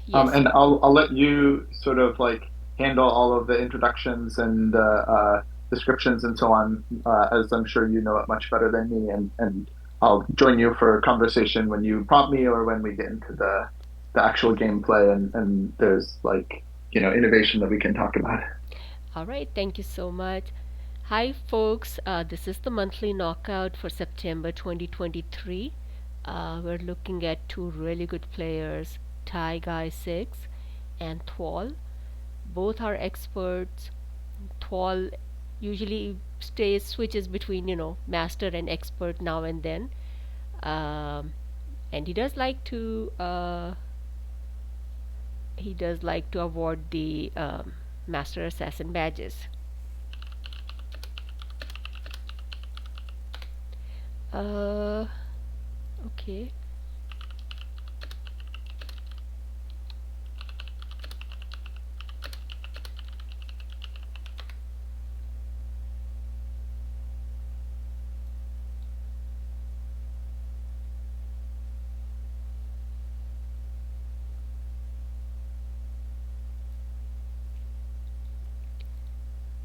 Yes. And I'll let you sort of like handle all of the introductions and descriptions and so on, as I'm sure you know it much better than me. And I'll join you for a conversation when you prompt me or when we get into the actual gameplay and there's like, innovation that we can talk about. All right. Thank you so much. Hi, folks. This is the monthly knockout for September 2023. We're looking at two really good players, Ty-Guy6 and thwol. Both are experts. Thwol usually stays switches between master and expert now and then, um, and he does like to award the master assassin badges. Uh, okay.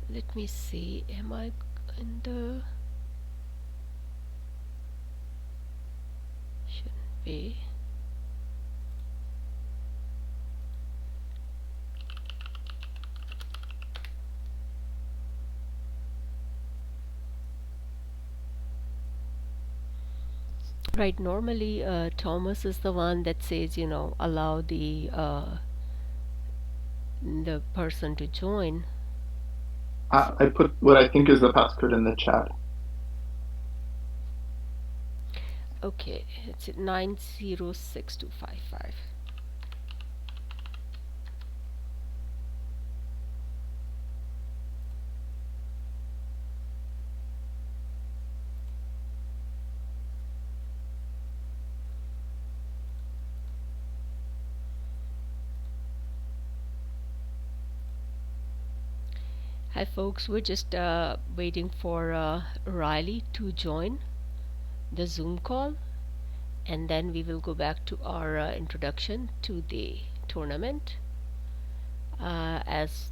Let me see. Am I in the? Shouldn't be. Right. Normally, Thomas is the one that says, allow the person to join. So, I put what I think is the passcode in the chat. okay, it's 906255. Hi, folks. We're just waiting for Riley to join the Zoom call, and then we will go back to our introduction to the tournament. As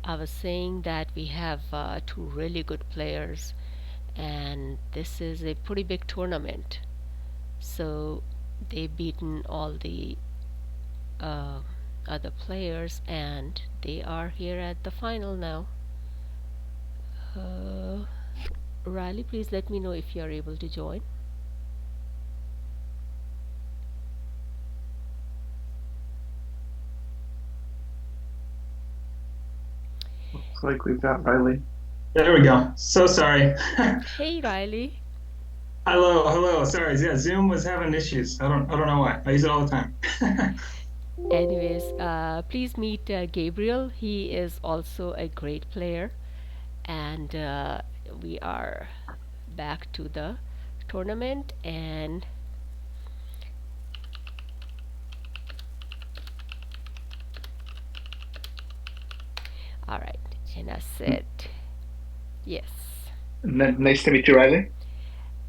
I was saying, that we have two really good players, and this is a pretty big tournament. So they've beaten all the uh, other players, and they are here at the final now. Uh, Riley, please let me know if you are able to join. Looks like we've got Riley. There we go. So sorry. Hey, Riley. Hello, hello. Sorry. Yeah, Zoom was having issues. I don't know why. I use it all the time. Anyways, please meet Gabriel. He is also a great player, and we are back to the tournament. And all right, and I said yes. Nice to meet you, Riley.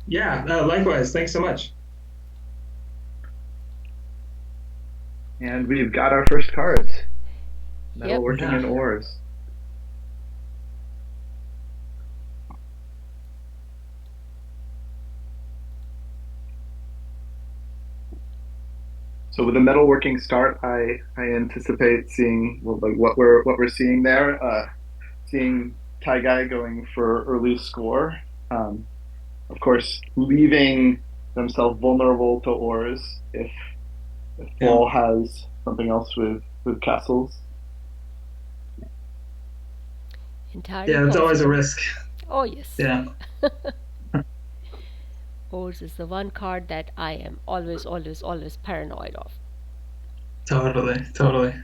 Yeah, likewise. Thanks so much. And we've got our first cards. Yep. Metalworking and Yeah. ores. So with a metalworking start, I anticipate seeing, well, like what we're seeing there. Seeing Ty-Guy going for early score. Um, of course, leaving themselves vulnerable to ores if Yeah. thwol has something else with castles. Entirely Yeah, it's always a possible. risk. Oh, yes. Yeah, Ors is the one card that I am always, always, always paranoid of. totally, totally.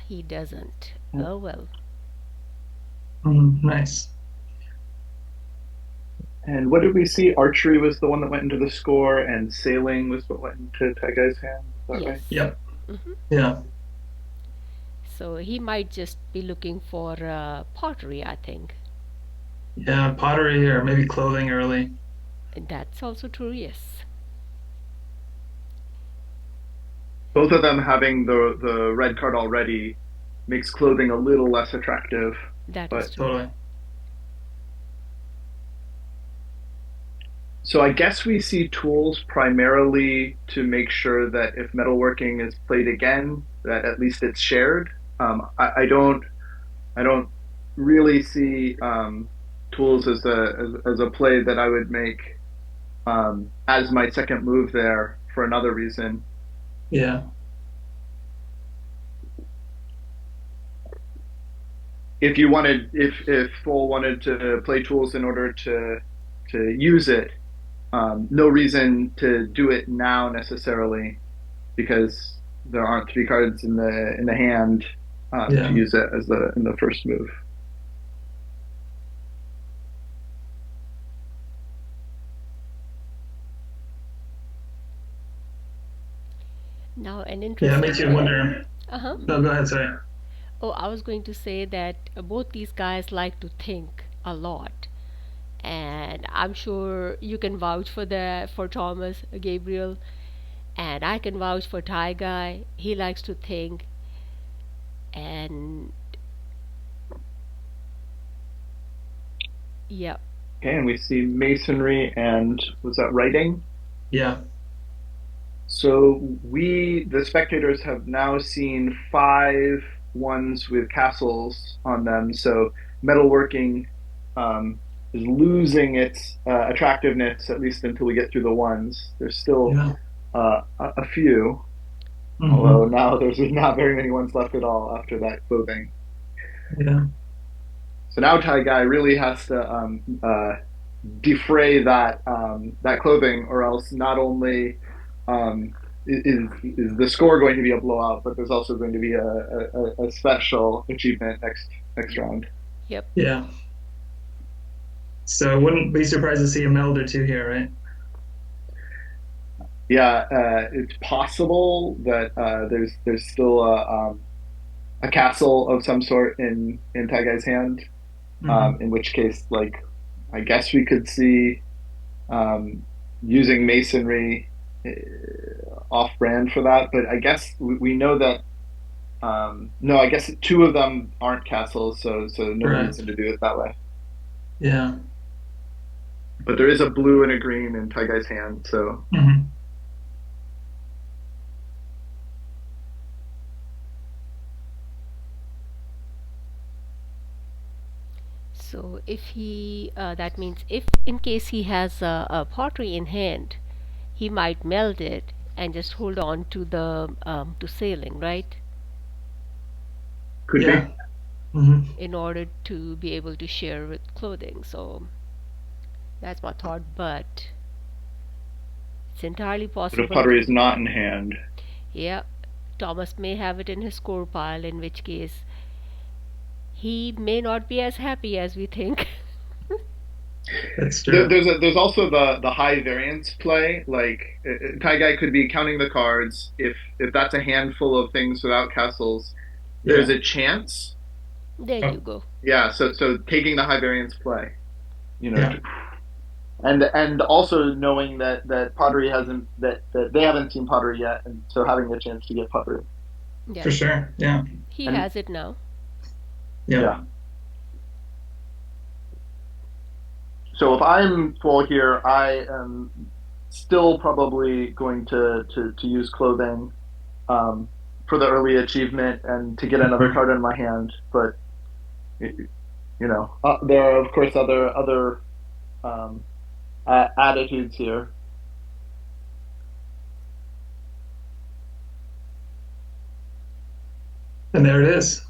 He doesn't. Oh well. Nice. And what did we see? Archery was the one that went into the score, and sailing was what went into Ty-Guy's hand. Is that right? Yes. Yep. Hmm. Yeah. So he might just be looking for pottery, I think. Yeah, pottery or maybe clothing early. That's also true, yes. Both of them having the red card already makes clothing a little less attractive. That is But true. Totally. so I guess we see tools primarily to make sure that if metalworking is played again, that at least it's shared. I don't really see tools as a play that I would make as my second move there for another reason. Yeah. If thwol wanted to play tools in order to use it, no reason to do it now necessarily because there aren't three cards in the hand to Yeah. use it as the in the first move. Now, an Yeah, it interesting makes you thing. wonder. Uh-huh. No, go ahead, sorry. Oh, I was going to say that both these guys like to think a lot. And I'm sure you can vouch for that for Thomas, Gabriel, and I can vouch for Ty-Guy. He likes to think, and yeah, Okay, and we see masonry and was that writing? Yeah. So the spectators, have now seen five ones with castles on them. So metalworking is losing its attractiveness, at least until we get through the ones. There's still Yeah. a few, although Hmm. now there's not very many ones left at all after that clothing. Yeah. So now Ty Guy really has to defray that clothing, or else not only um, is the score going to be a blowout, but there's also going to be a special achievement next round. yep, Yeah. So I wouldn't be surprised to see a meld or two here, right? Yeah, it's possible that there's still a castle of some sort in Taigai's hand. Hmm. In which case, like I guess we could see um, using masonry off brand for that. But I guess we know that no, I guess two of them aren't castles, so no Correct. reason to do it that way. Yeah. But there is a blue and a green in Taigai's hand, so Hmm. so if he, that means if in case he has a pottery in hand, he might meld it and just hold on to the to sailing, right? could Yeah. be. Hmm. In order to be able to share with clothing. So that's my thought, but it's entirely But if possible. pottery is not in hand, Yeah, Thomas may have it in his score pile, in which case he may not be as happy as we think. That's true. there's also the high variance play. Like Taigai could be counting the cards. If that's a handful of things without castles, there's Yeah. a chance. There you Oh, go. Yeah, so taking the high variance play, you know, yeah. and also knowing that pottery hasn't that they haven't seen pottery yet, and so having a chance to get pottery. Yeah, For sure. Yeah. he And has it now. Yeah. yeah, so if I'm full here, I am still probably going to use clothing um, for the early achievement and to get another Mhm. card in my hand. But there are of course other um, attitudes here. And there it is.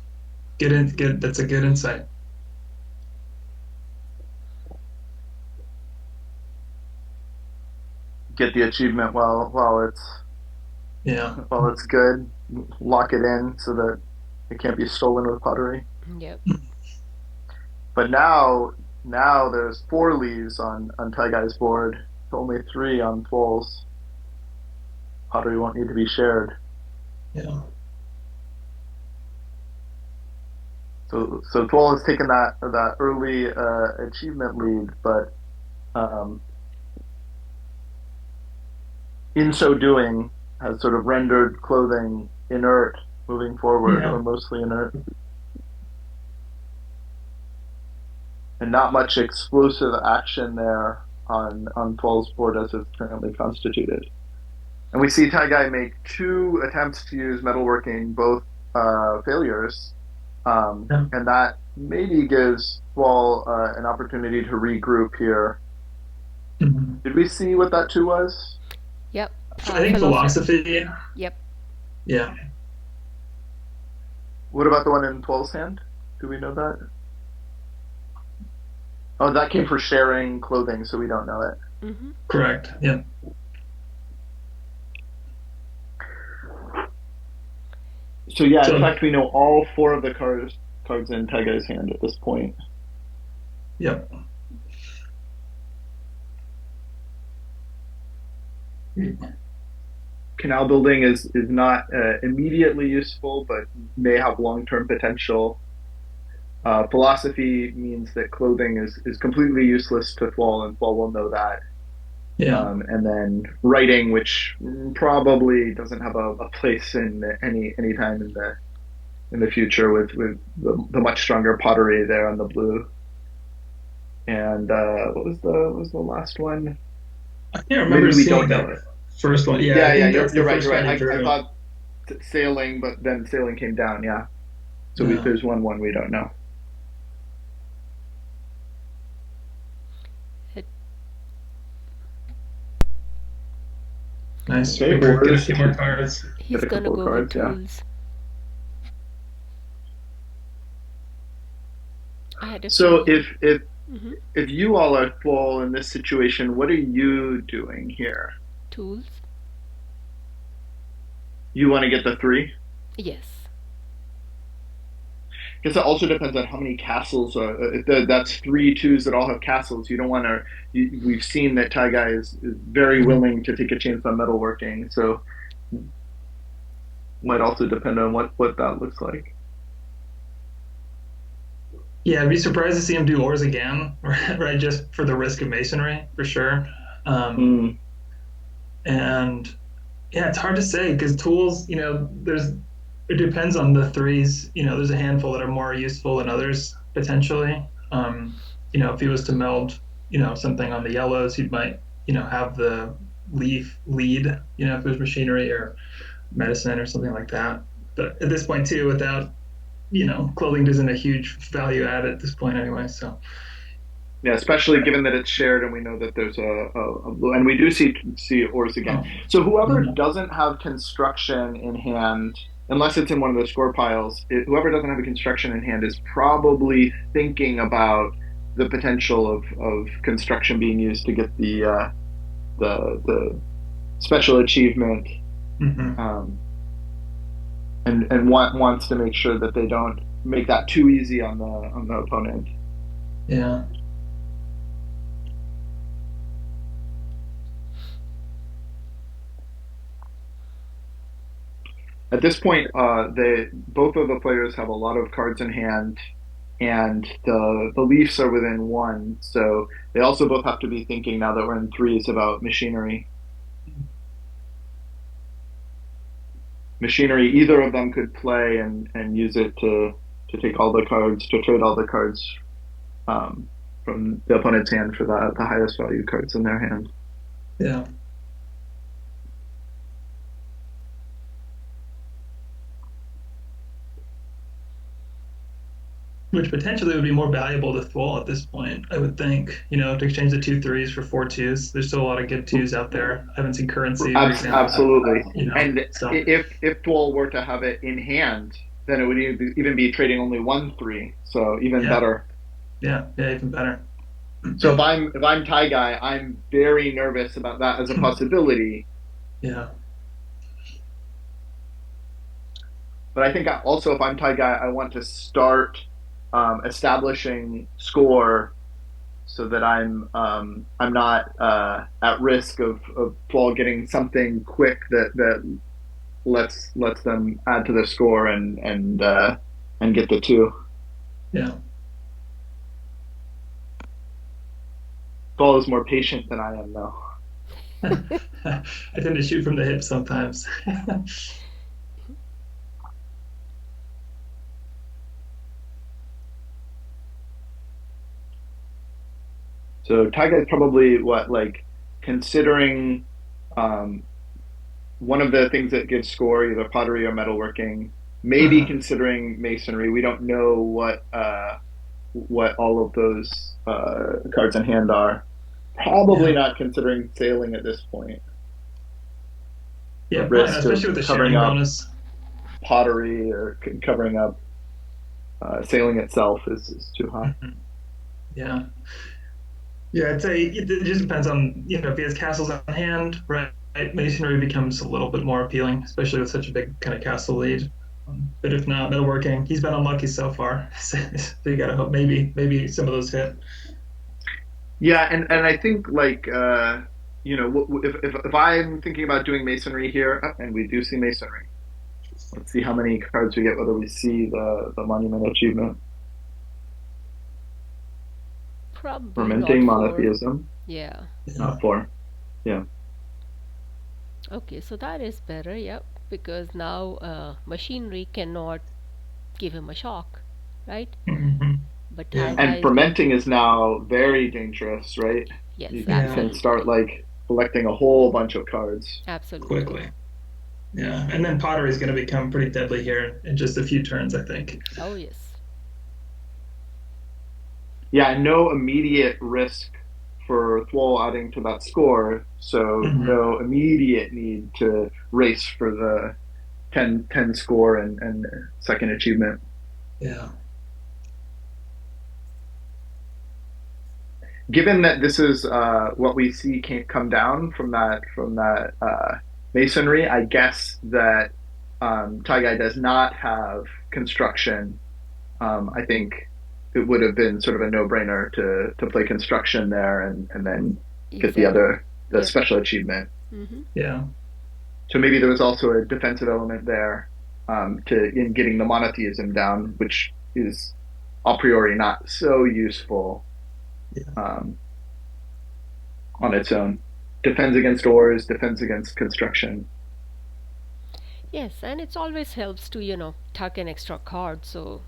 Get in. Get. That's a good insight. Get the achievement Yeah. while it's good. Lock it in so that it can't be stolen with pottery. Yep. But now there's four leaves on Taigai's board. Only three on thwol's. Pottery won't need to be shared. Yeah. So thwol has taken that early achievement lead, but um, in so doing has sort of rendered clothing inert moving forward, or Yeah. mostly inert, and not much explosive action there on thwol's board as it's currently constituted. And we see Ty-Guy make two attempts to use metalworking, both failures, Yeah. and that maybe gives thwol an opportunity to regroup here. Mhm. Did we see what that two was? Yep. I think Philosophy. philosophy. Yep. Yeah. What about the one in thwol's hand? Do we know that? Oh, that came for sharing clothing, so we don't know it. Mm-hmm. Correct. Yeah. So yeah, in So, fact, we know all four of the cards in Ty-Guy's hand at this point. yep. Canal building is not immediately useful, but may have long term potential. Philosophy means that clothing is completely useless to thwol, and thwol will know that. Yeah. And then writing, which probably doesn't have a place in any time in the future with the much stronger pottery there on the blue. And what was the last one? I can't remember Maybe we seeing don't know that it. first one. Yeah, I Yeah, yeah, think you're that's the you're right. first You're one right. he I drew. thought sailing, but then sailing came down. Yeah. So Yeah. there's one we don't know. It, Nice. Okay, Quick, get a ores. few more cards. Get he's a gonna couple of go with cards. Yeah. tools. I had a So feeling. Mm-hmm. if you all are full in this situation, what are you doing here? Tools. You want to get the three? Yes. Because it also depends on how many castles. If that's three twos that all have castles. You don't want to. We've seen that Ty-Guy is very Mhm. willing to take a chance on metalworking, so might also depend on what that looks like. Yeah, I'd be surprised to see him do ores again, right? Just for the risk of masonry, for sure. Um, Mm, and yeah, it's hard to say because tools, it depends on the threes. There's a handful that are more useful than others potentially. If he was to meld, something on the yellows, he might, have the leaf lead, if it was machinery or medicine or something like that. But at this point too, without, clothing isn't a huge value add at this point anyway. So yeah, especially given that it's shared, and we know that there's a blue, and we do see ores again. oh, So whoever yeah. doesn't have construction in hand, unless it's in one of the score piles, whoever doesn't have a construction in hand is probably thinking about the potential of construction being used to get the special achievement, Mm-hmm. um, and wants to make sure that they don't make that too easy on the opponent. Yeah. At this point, they both of the players have a lot of cards in hand, and the Leafs are within one. So they also both have to be thinking now that we're in threes about machinery. Machinery, either of them could play and use it to take all the cards, to trade all the cards um, from the opponent's hand for the highest value cards in their hand. Yeah. Which potentially would be more valuable to thwol at this point, I would think. To exchange the two threes for four twos. There's still a lot of good twos out there. I haven't seen currency, for example. Absolutely. And So if thwol were to have it in hand, then it would even be trading only one three. So even yeah, better. yeah, yeah, even better. So if I'm Ty-Guy, I'm very nervous about that as a possibility. Yeah, But I think also if I'm Ty-Guy, I want to start establishing score so that I'm not at risk of Paul getting something quick that lets them add to the score and get the two. Yeah. Thwol is more patient than I am, though. I tend to shoot from the hip sometimes. So Ty-Guy is probably what, like, considering um, one of the things that gives score, either pottery or metalworking, maybe Uh-huh. considering masonry. We don't know what all of those cards in hand are. Probably Yeah. not considering sailing at this point. The Yeah, probably not, risk especially of with the covering sharing up bonus. pottery or covering up sailing itself is too high. Mhm. Yeah. Yeah, I'd say it just depends on, if he has castles on hand, right? Masonry becomes a little bit more appealing, especially with such a big kind of castle lead. But if not, metalworking, he's been unlucky so far. So you gotta hope maybe some of those hit. Yeah, and I think like if I'm thinking about doing masonry here, and we do see masonry. Let's see how many cards we get, whether we see the monument achievement. Probably not Fermenting four. monotheism, Yeah. Yeah. not four. Yeah. Okay, so that is better, yep, because now machinery cannot give him a shock, right? Mhm. But Yeah. Taiga And is going fermenting to, is now very dangerous, right? yes, You Yeah. can start absolutely. like collecting a whole bunch of cards. Absolutely. Quickly. Yeah. And then pottery is going to become pretty deadly here in just a few turns, I think. Oh, yes. Yeah, and no immediate risk for thwol adding to that score, so Hmm. no immediate need to race for the 10 score and second achievement. Yeah. Given that this is what we see can't come down from that masonry, I guess that Taigai does not have construction. I think it would have been sort of a no-brainer to play construction there and then get Exactly. the Yep. special achievement. Mm-hmm. Yeah. So maybe there was also a defensive element there to in getting the monotheism down, which is a priori not so useful Yeah. um, on its own. Defends against ores, defends against construction. Yes, and it always helps to, tuck an extra card, so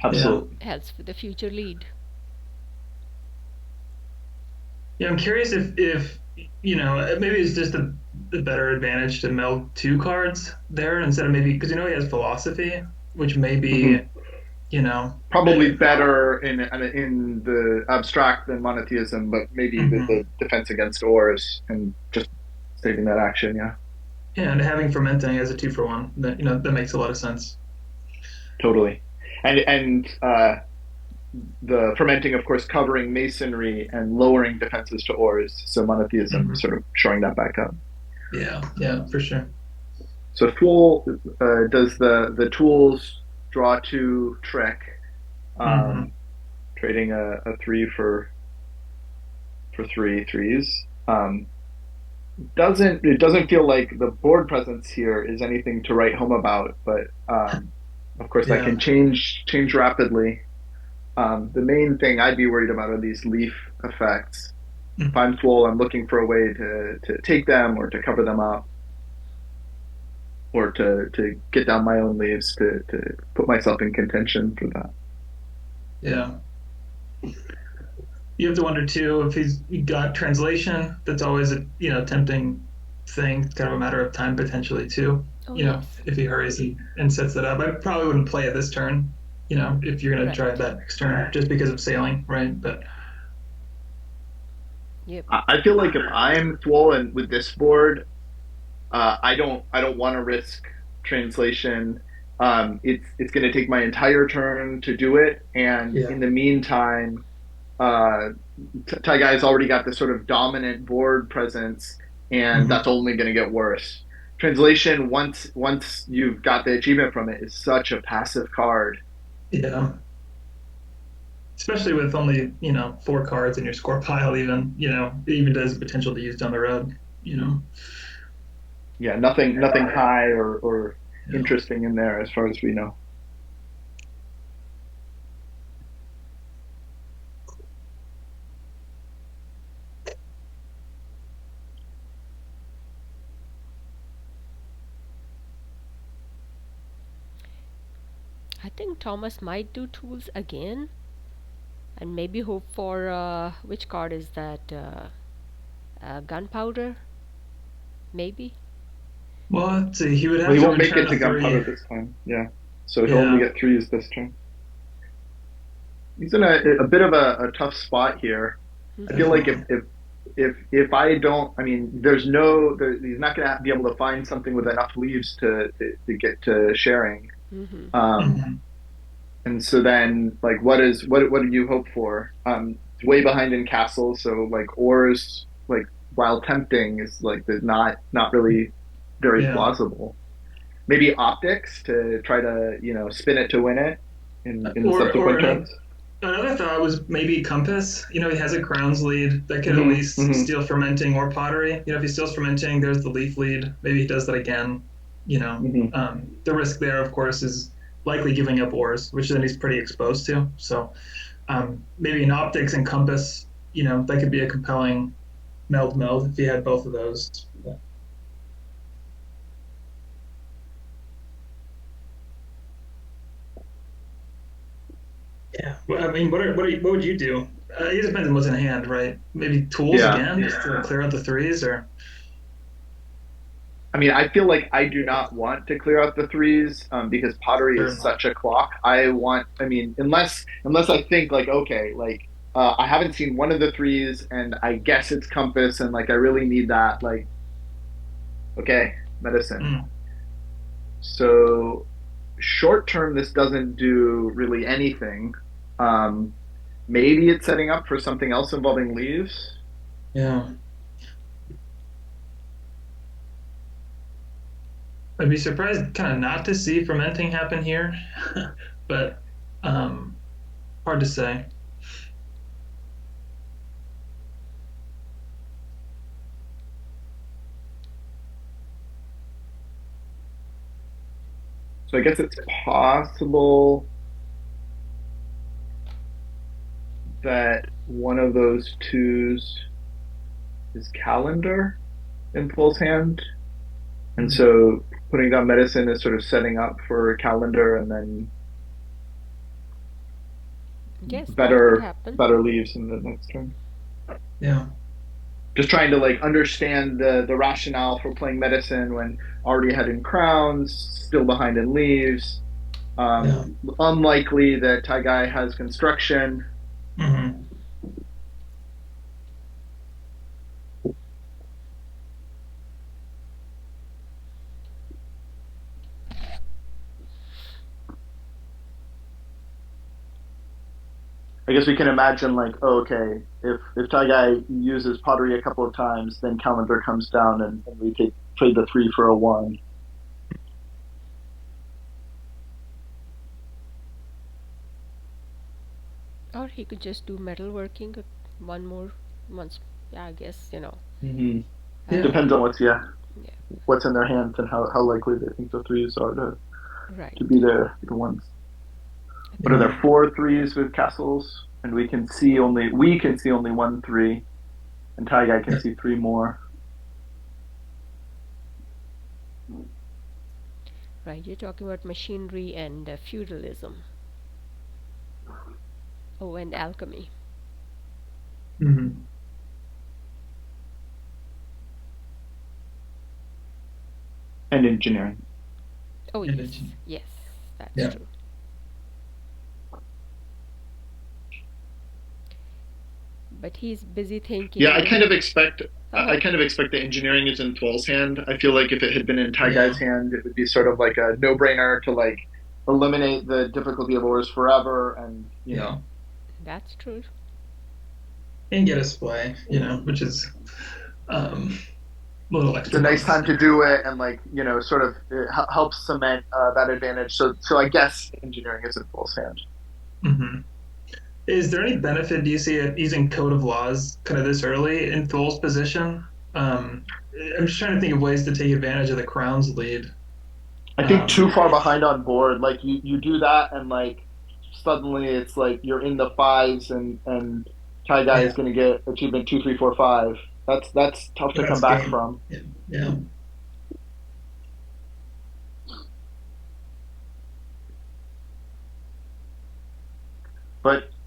Yeah. Absolutely. helps with the future lead. Yeah, I'm curious if maybe it's just a better advantage to meld two cards there instead of maybe because he has philosophy, which may Mm-hmm. be you know Probably uh, better in the abstract than monotheism, but maybe the mhm. defense against ores and just saving that action. Yeah, Yeah, and having fermenting as a 2-for-1 that makes a lot of sense. totally. And the fermenting, of course, covering masonry and lowering defenses to ores. So monotheism Mhm. sort of shoring that back up. Yeah, yeah, for sure. So thwol does the tools draw two trick, Hmm. um, trading a three for three threes. It doesn't feel like the board presence here is anything to write home about, but of course that Yeah. can change rapidly. The main thing I'd be worried about are these leaf effects. If Mhm. I'm full, I'm looking for a way to take them or to cover them up or to get down my own leaves to put myself in contention for that. Yeah. You have to wonder too if he's got translation. That's always a tempting thing. It's kind of a matter of time potentially too. Oh, yes. If he hurries and sets it up, I probably wouldn't play it this turn. If you're gonna try Right. that next turn, just because of sailing, right? But Yep. I feel like if I'm full and with this board, I don't want to risk translation. It's going to take my entire turn to do it, and yeah. in the meantime, uh, Tai Guy's already got this sort of dominant board presence, and Hmm. that's only going to get worse. Translation, once you've got the achievement from it, is such a passive card. Yeah. Especially with only 4 cards in your score pile, it even does potential to use down the road. Yeah, nothing high or Yeah. interesting in there as far as we know. I think Thomas might do tools again, and maybe hope for which card is that? Gunpowder, maybe. Well, let's see. He would Well, have he to won't make return it a to gunpowder three. this time. Yeah, so he'll only Yeah. get threes this turn. He's in a bit of a tough spot here. I feel like Definitely. if I don't, I mean, he's not going to be able to find something with enough leaves to get to sharing. Mm-hmm. Um, Hmm. and so then, like, what do you hope for? It's way behind in castle, so like ores, like while tempting, is like the not really very Yeah. plausible. Maybe optics to try to spin it to win it in Or subsequent turns. another thought was maybe compass. He has a crowns lead that could at Hmm least hmm steal fermenting or pottery. If he steals fermenting, there's the leaf lead. Maybe he does that again. hmm The risk there, of course, is likely giving up ores, which then he's pretty exposed to. So maybe an optics and compass, that could be a compelling meld if he had both of those. Yeah. Well, I mean, what would you do? It depends on what's in hand, right? Maybe tools Yeah. again, just to clear out the threes, or I mean, I feel like I do not want to clear out the threes because pottery is certainly. such a clock. I mean, unless I think like, okay, like I haven't seen one of the threes, and I guess it's compass, and like I really need that. Like, okay, medicine. Mm, So short term, this doesn't do really anything. Um, Maybe it's setting up for something else involving leaves. yeah. I'd be surprised kind of not to see fermenting happen here, but um, hard to say. So I guess it's possible that one of those twos is calendar in Full's hand. And Mm, so putting down medicine is sort of setting up for calendar and then Yes, that could better happen. better leaves in the next turn. yeah, Just trying to like understand the rationale for playing medicine when already ahead in crowns, still behind in leaves. yeah. Unlikely that Ty-Guy has construction. Hmm. I guess we can imagine like, oh, okay, if Ty-Guy uses pottery a couple of times, then calendar comes down and we trade the three for a one. Or he could just do metalworking one more once. Yeah, I guess, Mm-hmm. Yeah. Uh, Depends on yeah, what's in their hands and how likely they think the threes are to be right. the ones. I What are think Yeah. there four threes with castles? And we can see only one three, and Ty Guy can Yeah. see three more. right. You're talking about machinery and feudalism. Oh, and alchemy. Hmm. And engineering. Oh, And yes, it- yes, that's yeah. true. But he's busy Yeah, I thinking. kind of expect Uh-huh. I kind of expect the engineering is in thwol's hand. I feel like if it had been in Ty Yeah. Guy's hand, it would be sort of like a no-brainer to like eliminate the difficulty of ores forever, and Yeah. That's true. And get a splay, which is a little it's a extra nice bonus. time to do it, and like sort of it helps cement that advantage. So I guess engineering is in thwol's hand. Hmm. Is there any benefit, do you see, it using Code of Laws kind of this early in Thul's position? Um, I'm just trying to think of ways to take advantage of the Crown's lead. I think too Um, far behind on board. Like you do that, and like suddenly it's like you're in the fives, and Ty Guy is yeah, going to get achievement 2, 3, 4, 5. That's tough to come that's back game. from. Yeah, yeah,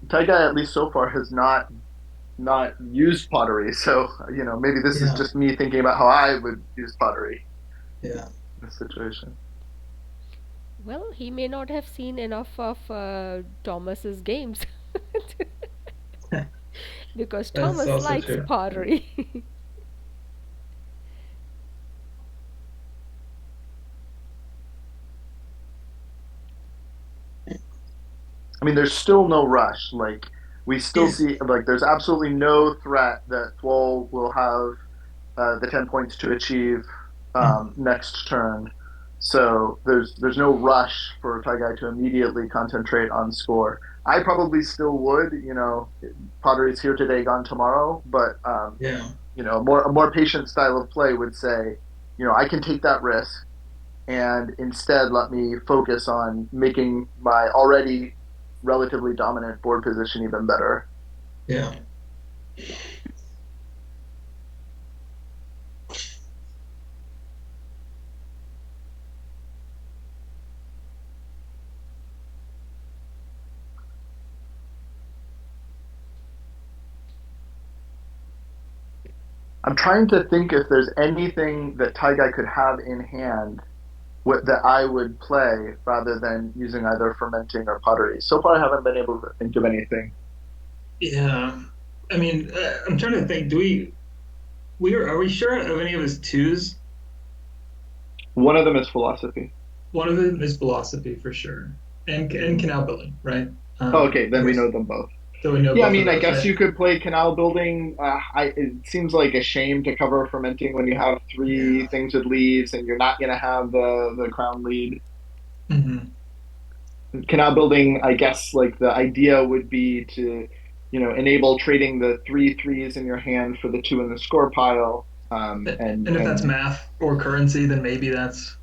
Ty-Guy, at least so far, has not used pottery. So, maybe this is Yeah, just me thinking about how I would use pottery yeah. in this situation. Well, he may not have seen enough of Thomas's games because That's Thomas also likes true. pottery. I mean, there's still no rush. Like, we still Yeah. see, like, there's absolutely no threat that thwol will have the 10 points to achieve Mhm. next turn. So there's no rush for Ty-Guy to immediately concentrate on score. I probably still would, Pottery's here today, gone tomorrow, but Yeah. a more patient style of play would say, I can take that risk and instead let me focus on making my already relatively dominant board position even better. Yeah. I'm trying to think if there's anything that Ty-Guy could have in hand that I would play rather than using either fermenting or pottery. So far, I haven't been able to think of anything. Yeah. I mean, I'm trying to think. Do are we sure of any of his twos? One of them is philosophy. One of them is philosophy for sure, and Mhm. canal building, right? Oh, okay, I then we guess know them both. so. We know Yeah, I both of mean, I those, guess right? you could play canal building. It seems like a shame to cover fermenting when you have three Yeah. things with leaves and you're not going to have the crown lead. Hmm. Canal building, I guess, like the idea would be to, enable trading the three threes in your hand for the two in the score pile. And And if that's and math or currency, then maybe that's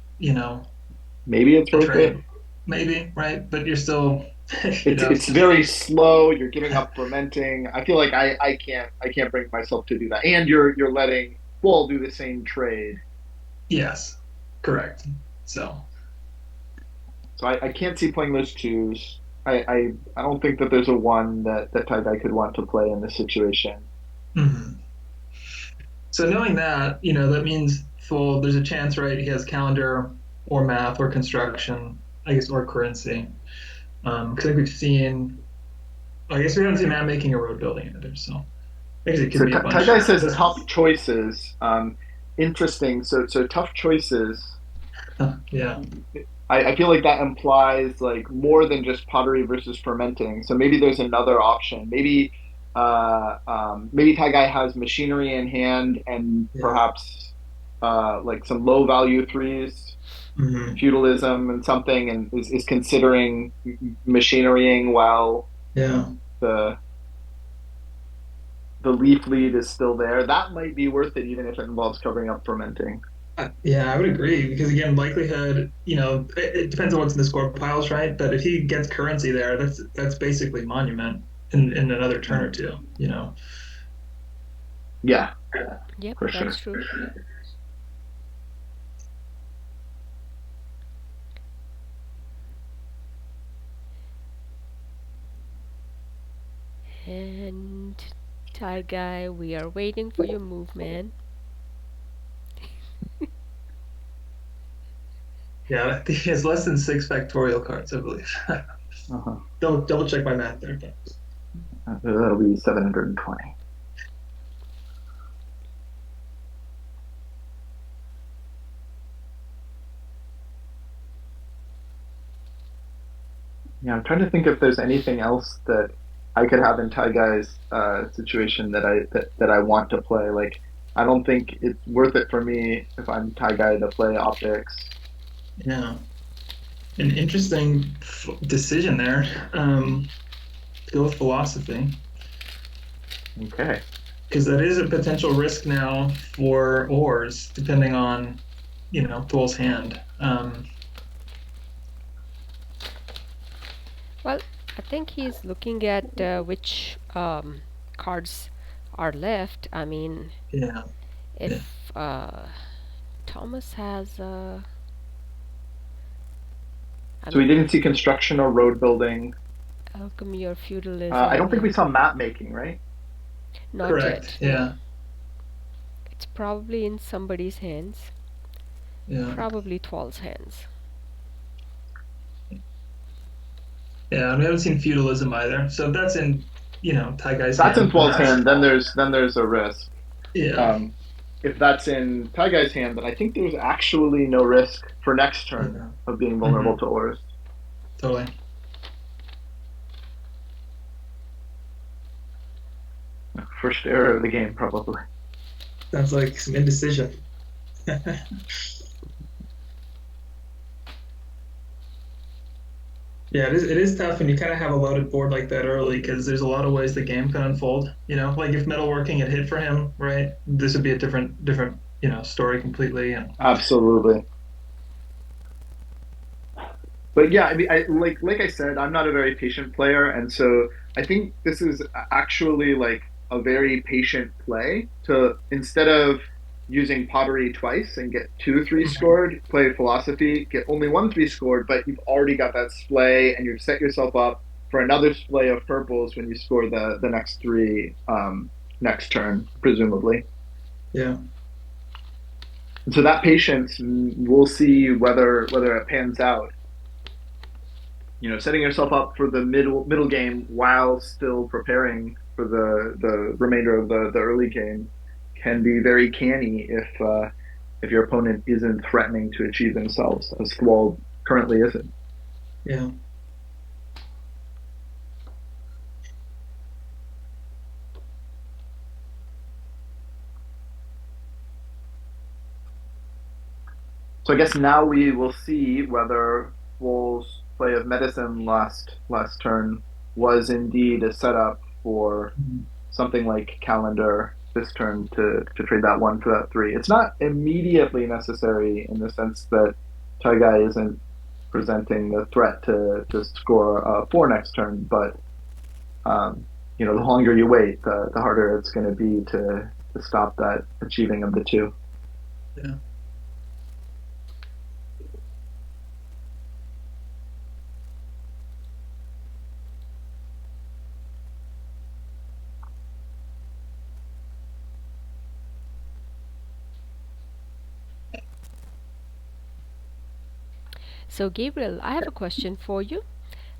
maybe it's a worth it. trade, maybe, right? But you're still, It's very slow. You're giving up fermenting. I feel like I can't bring myself to do that. And you're letting Bull do the same trade. yes, correct. So. So I can't see playing those twos. I don't think that there's a one that Ty could want to play in this situation. Mhm. So knowing that, that means full. There's a chance, right? He has calendar or math or construction, I guess, or currency. Because I think we've seen. I guess we haven't seen Matt making a road building either. So I guess it could So be a bunch. Ty says This, tough choices. Interesting. So tough choices. yeah, I feel like that implies like more than just pottery versus fermenting. So maybe there's another option. Maybe Thai Guy has machinery in hand and yeah, perhaps like some low value threes, hmm, feudalism and something, and is considering machinerying while yeah. the the leaf lead is still there. That might be worth it, even if it involves covering up fermenting. Yeah, I would agree because again, likelihood, it depends on what's in the score piles, right? But if he gets currency there, that's basically monument in another turn or Mm. two. Yeah, Yep, for that's sure. true. And Ty Guy, we are waiting for your movement. Yeah, I think he has less than six factorial cards, I believe. Uh-huh. Double check my math there. But That'll be 720. Yeah, I'm trying to think if there's anything else that I could have in Ty Guy's situation that I want to play. Like, I don't think it's worth it for me if I'm Ty Guy to play optics. yeah, an interesting decision there. To go with philosophy Okay. because that is a potential risk now for ores, depending on Thwol's hand. Well, I think he's looking at which cards are left. I mean, Yeah, yeah, if Thomas has, I So we mean, didn't see construction or road building. Alchemy or I don't feudalism, think yeah. we saw map making, right? Not Correct. yet, no. Yeah. It's probably in somebody's hands. Yeah. Probably thwol's hands. Yeah. And we haven't seen feudalism either. So if that's in, If Ty-Guy's that's in hand, thwol's perhaps. hand, then there's a risk. Yeah. Um, if that's in Ty-Guy's hand, then I think there's actually no risk for next turn Yeah. of being vulnerable Hmm. to ores. Totally. First error of the game, probably. Sounds like some indecision. Yeah, it is tough when you kind of have a loaded board like that early because there's a lot of ways the game can unfold. Like if metalworking had hit for him, right, this would be a different story completely. And Absolutely. But yeah, I mean, like I said, I'm not a very patient player, and so I think this is actually like a very patient play to instead of using pottery twice and get two three Mhm. scored, play philosophy, get only one three scored, but you've already got that splay and you've set yourself up for another splay of purples when you score the next three next turn, presumably. Yeah, And so that patience, we'll see whether it pans out. Setting yourself up for the middle game while still preparing for the remainder of the early game can be very canny if your opponent isn't threatening to achieve themselves, as thwol currently isn't. yeah. So I guess now we will see whether thwol's play of medicine last turn was indeed a setup for Mhm. something like calendar this turn to trade that one for that three. It's not immediately necessary in the sense that Ty-Guy isn't presenting the threat to score four next turn, but the longer you wait, the harder it's going to be to stop that achieving of the two. Yeah. So, Gabriel, I have a question for you.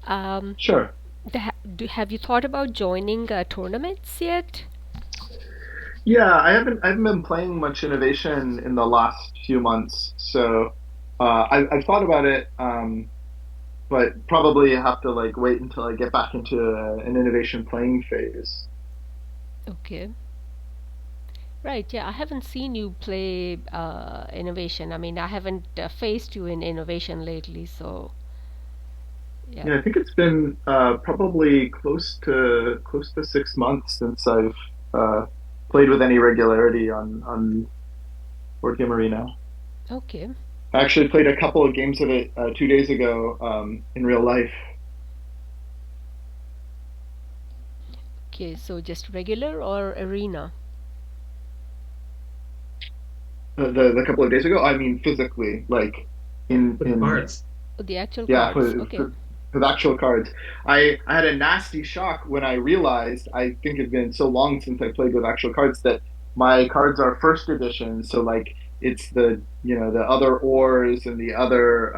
Um, Sure. have you thought about joining tournaments yet? Yeah, I haven't been playing much innovation in the last few months, so I've thought about it, but probably have to like wait until I get back into an innovation playing phase. Okay. Right, yeah, I haven't seen you play innovation. I mean, I haven't faced you in innovation lately, so yeah. Yeah, I think it's been probably close to 6 months since I've uh, played with any regularity on Board Game Arena. Okay. I actually played a couple of games of it 2 days ago in real life. Okay, so just regular or arena? The couple of days ago, I mean physically, like With in cards. Oh, the actual yeah, cards. Okay. with actual cards. I had a nasty shock when I realized I think it's been so long since I played with actual cards that my cards are first edition. So like it's the other ores and the other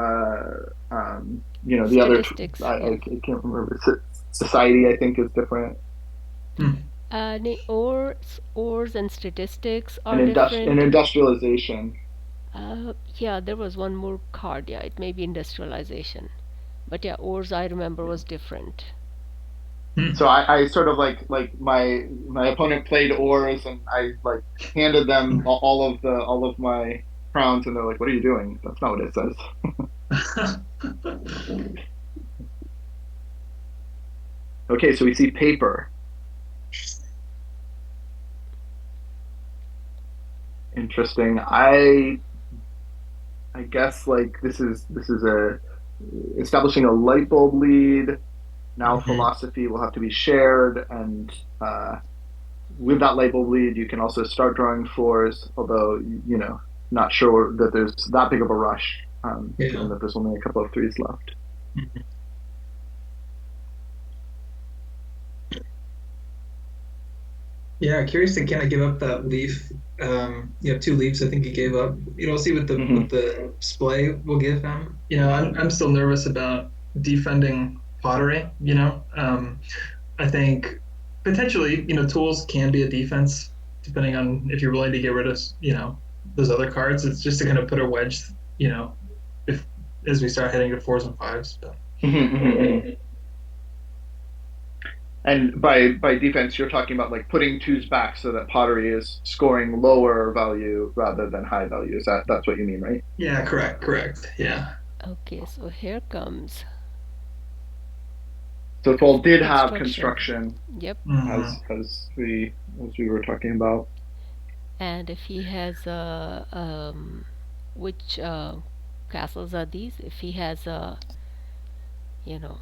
the other Statistics, I yeah. can't remember society I think is different Hmm. Ores and statistics and are different. industrialization. Yeah, there was one more card. Yeah, it may be industrialization. But yeah, ores I remember was different. So Hmm. I sort of like my opponent played ores and I like handed them all of my crowns and they're like, "What are you doing? That's not what it says." Okay, so we see paper. Interesting. I guess like this is a establishing a light bulb lead. Now Mhm. philosophy will have to be shared and uh, with that light bulb lead, you can also start drawing fours, although not sure that there's that big of a rush, given Yeah. that there's only a couple of threes left. Mhm. Yeah, curious to kind of give up that leaf. You know, two leaves I think he gave up. You know, we'll see what Hmm. the splay will give him. You know, I'm still nervous about defending pottery, you know. I think potentially, you know, tools can be a defense depending on if you're willing to get rid of, you know, those other cards. It's just to kind of put a wedge, you know, if as we start heading to fours and fives. But Hmm. Hmm. And by defense, you're talking about like putting twos back so that pottery is scoring lower value rather than high value. Is that's what you mean, right? yeah, correct. Yeah. Okay, so here comes So thwol did have construction. construction Yep. as Hmm. as we were talking about. And if he has which castles are these? If he has you know,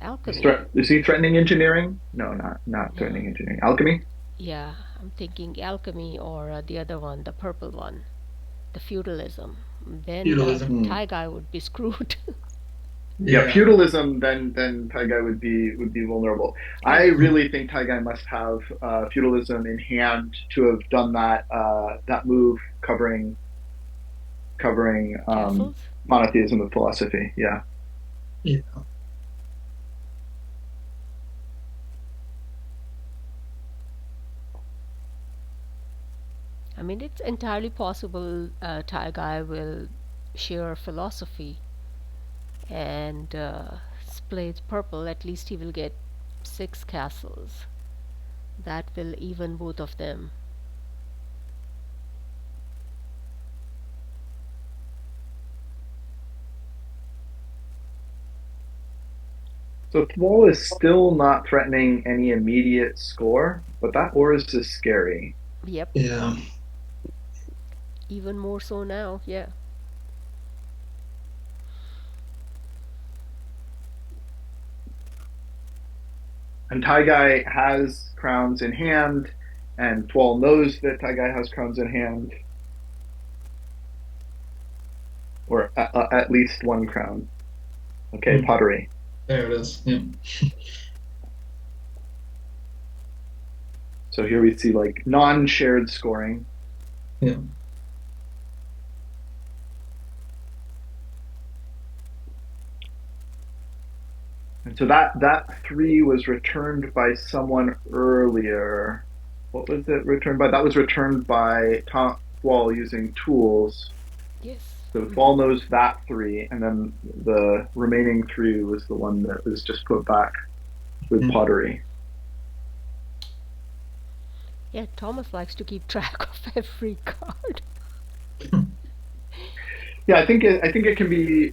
alchemy. Is he threatening engineering? No, not No. threatening engineering. Alchemy? Yeah, I'm thinking alchemy or the other one, the purple one, the feudalism. Then Feudalism. Hmm. Ty-Guy would be screwed. Yeah, Yeah. feudalism. Then Taigai would be vulnerable. I Yeah. Hmm. really think Taigai must have feudalism in hand to have done that move covering Castles? monotheism of philosophy. Yeah. Yeah. I mean, it's entirely possible Ty-Guy will share philosophy and plays purple. At least he will get six castles. That will even both of them. So thwol is still not threatening any immediate score, but that Oris is scary. Yep, Yeah. even more so now. Yeah. And Taigai has crowns in hand, and thwol knows that Taigai has crowns in hand, or at least one crown. Okay, Hmm. pottery. There it is. Yeah. So here we see like non-shared scoring. Yeah. And so that three was returned by someone earlier. What was it returned by? That was returned by Tom Thwol using tools. Yes. So Hmm. Thwol knows that three, and then the remaining three was the one that was just put back with Hmm. pottery. Yeah, Thomas likes to keep track of every card. Yeah, I think it can be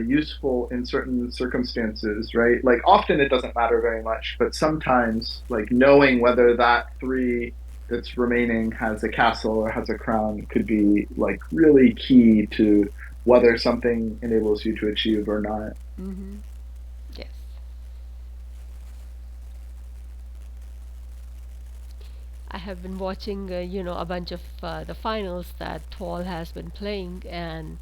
useful in certain circumstances, right? Like often it doesn't matter very much, but sometimes like knowing whether that three that's remaining has a castle or has a crown could be like really key to whether something enables you to achieve or not. Mm-hmm. Yes. I have been watching, a bunch of the finals that Thwol has been playing, and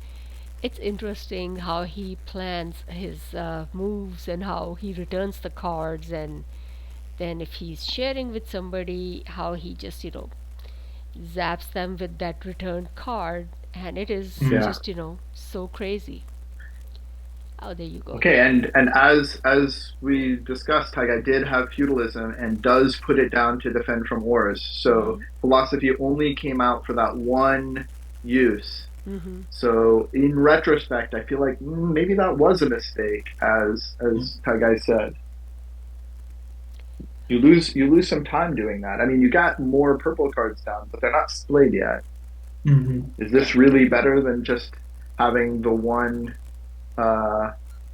it's interesting how he plans his moves and how he returns the cards, and then if he's sharing with somebody, how he just, zaps them with that returned card, and it is Hmm. Yeah. just, so crazy. Oh, there you go. Okay, and as we discussed, Taiga did have feudalism and does put it down to defend from wars. So Mm-hmm. philosophy only came out for that one use. Mm-hmm. So in retrospect, I feel like maybe that was a mistake, as Taigai said. You lose some time doing that. I mean, you got more purple cards down, but they're not splayed yet. Hmm. Is this really better than just having the one uh,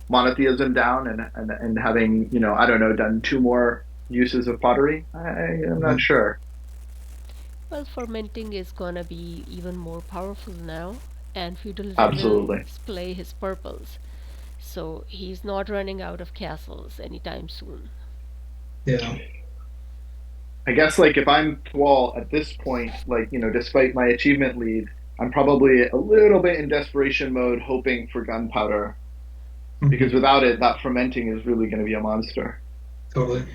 monotheism down and having I don't know done two more uses of pottery? I'm not Hmm. sure. Well, fermenting is gonna be even more powerful now, and feudalism will Absolutely. splay his purples. So he's not running out of castles anytime soon. Yeah. I guess like if I'm Thwol at this point, like despite my achievement lead, I'm probably a little bit in desperation mode, hoping for gunpowder because Hmm. without it, that fermenting is really going to be a monster. Totally.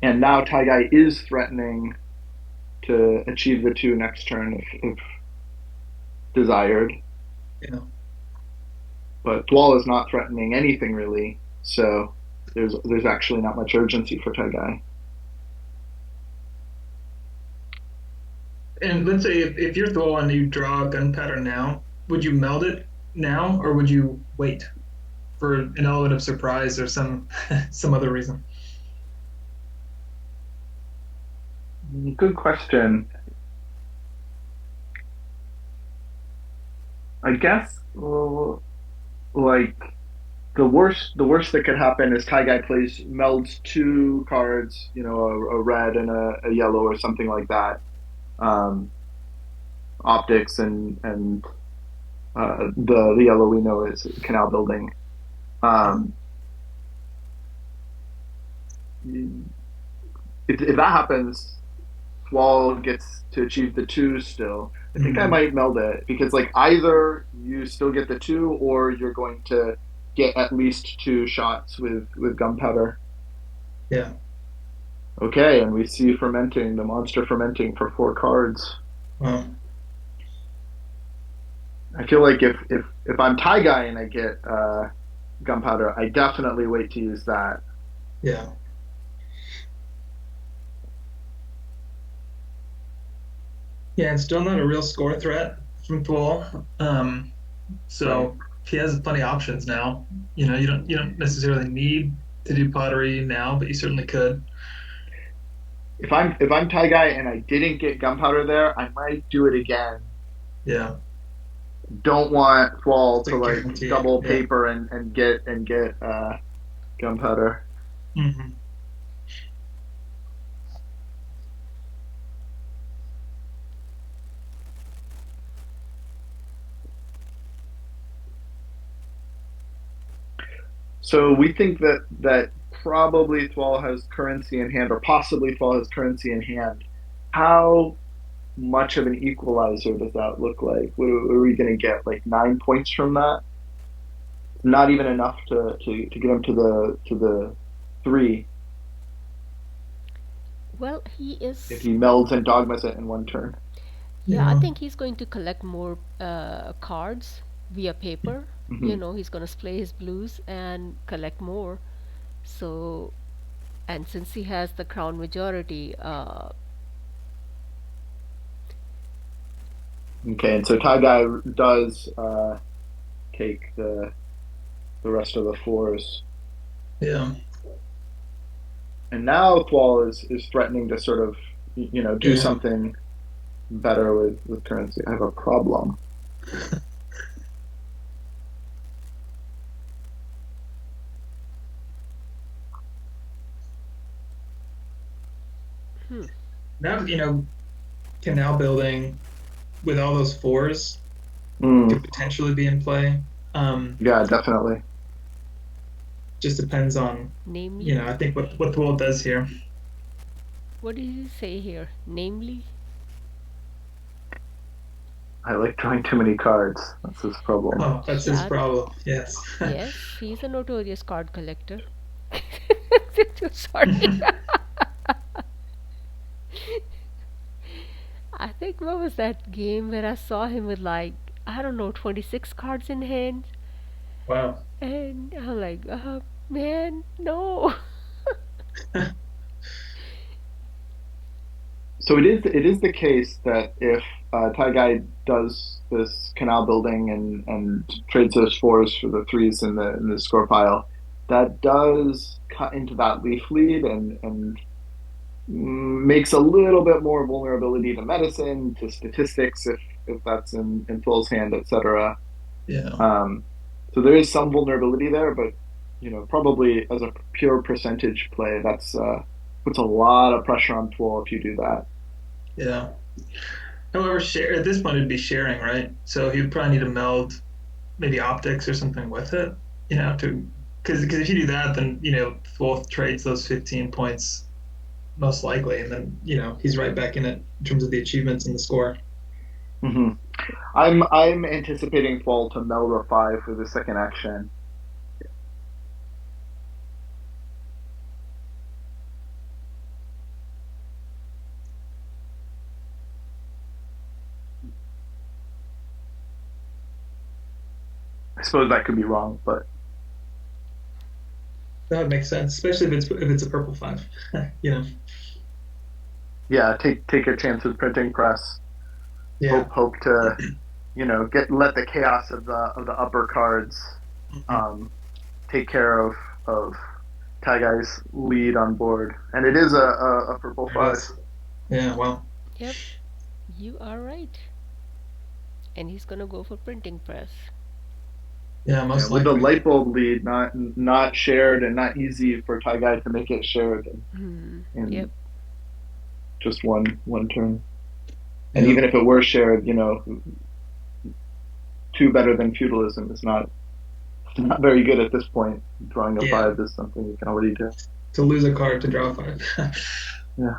And now Ty-Guy is threatening to achieve the two next turn if desired. Yeah. But thwol is not threatening anything really, so there's actually not much urgency for Ty-Guy. And let's say if you're thwol and you draw a gunpowder now, would you meld it now or would you wait for an element of surprise or some some other reason? Good question. I guess like the worst that could happen is Ty-Guy plays melds two cards, a red and a yellow or something like that. Um, Optics and the yellow we know is canal building. Um, if that happens, thwol gets to achieve the two still. I think I Mm-hmm. might meld it because like either you still get the two or you're going to get at least two shots with gunpowder. Yeah. Okay, and we see fermenting, the monster fermenting for four cards. Well, I feel like if I'm Ty-Guy and I get gunpowder, I definitely wait to use that. yeah. Yeah, and still not a real score threat from thwol. Right. So he has plenty of options now. You don't necessarily need to do pottery now, but you certainly could. If I'm Ty-Guy and I didn't get gunpowder there, I might do it again. Yeah. Don't want thwol It's to like like guarantee. double Yeah. paper and get gunpowder. Hmm. So we think that probably thwol has currency in hand, or possibly thwol has currency in hand. How much of an equalizer does that look like? What are we going to get? Like 9 points from that? Not even enough to get him to the three Well, he if is. he melds and dogmas it in one turn. Yeah, I Yeah. think he's going to collect more cards via paper. Hmm. He's going to play his blues and collect more. So, and since he has the crown majority, Okay, and so Ty-Guy does take the rest of the fours. Yeah. And now thwol is threatening to sort of do Yeah. something better with currency. I have a problem. hmm, Now, canal building with all those fours Mm, could potentially be in play. yeah, definitely. Just depends on, namely, I think what the world does here. what did he say here? Namely, I like drawing too many cards. That's his problem. Oh, that's his yeah, problem. Yes. yes, he's a notorious card collector. Sorry. I think what was that game where I saw him with like I don't know 26 cards in hand, Wow. and I'm like, man, no. So it is the case that if Ty-Guy does this canal building and trades those fours for the threes in the score pile, that does cut into that leaf lead and makes a little bit more vulnerability to medicine, to statistics if that's in Phil's hand, etc. Yeah. Um, so there is some vulnerability there, but probably as a pure percentage play, that's puts a lot of pressure on Phil if you do that. Yeah. However, share at this point it'd be sharing, right? So he would probably need to meld maybe optics or something with it, to because if you do that, then both trades those 15 points most likely, and then he's right back in it in terms of the achievements and the score. Hmm. I'm anticipating Fall to meld a five for the second action. I suppose that could be wrong, but That would make sense, especially if it's a purple five. you know. yeah, take a chance with printing press. Yeah. Hope to get let the chaos of the upper cards Mhm. um, take care of Ty-Guy's lead on board, and it is a purple There it five. is. Yeah. Well. Yep, you are right. And he's gonna go for printing press. Yeah. Yeah, Most with the likely. light bulb lead not shared and not easy for Ty-Guy to make it shared Hmm. Yep. in just one turn. And Yeah. even if it were shared, two better than feudalism is not very good at this point. Drawing a Yeah. five is something you can already do. To lose a card to draw a five. Yeah.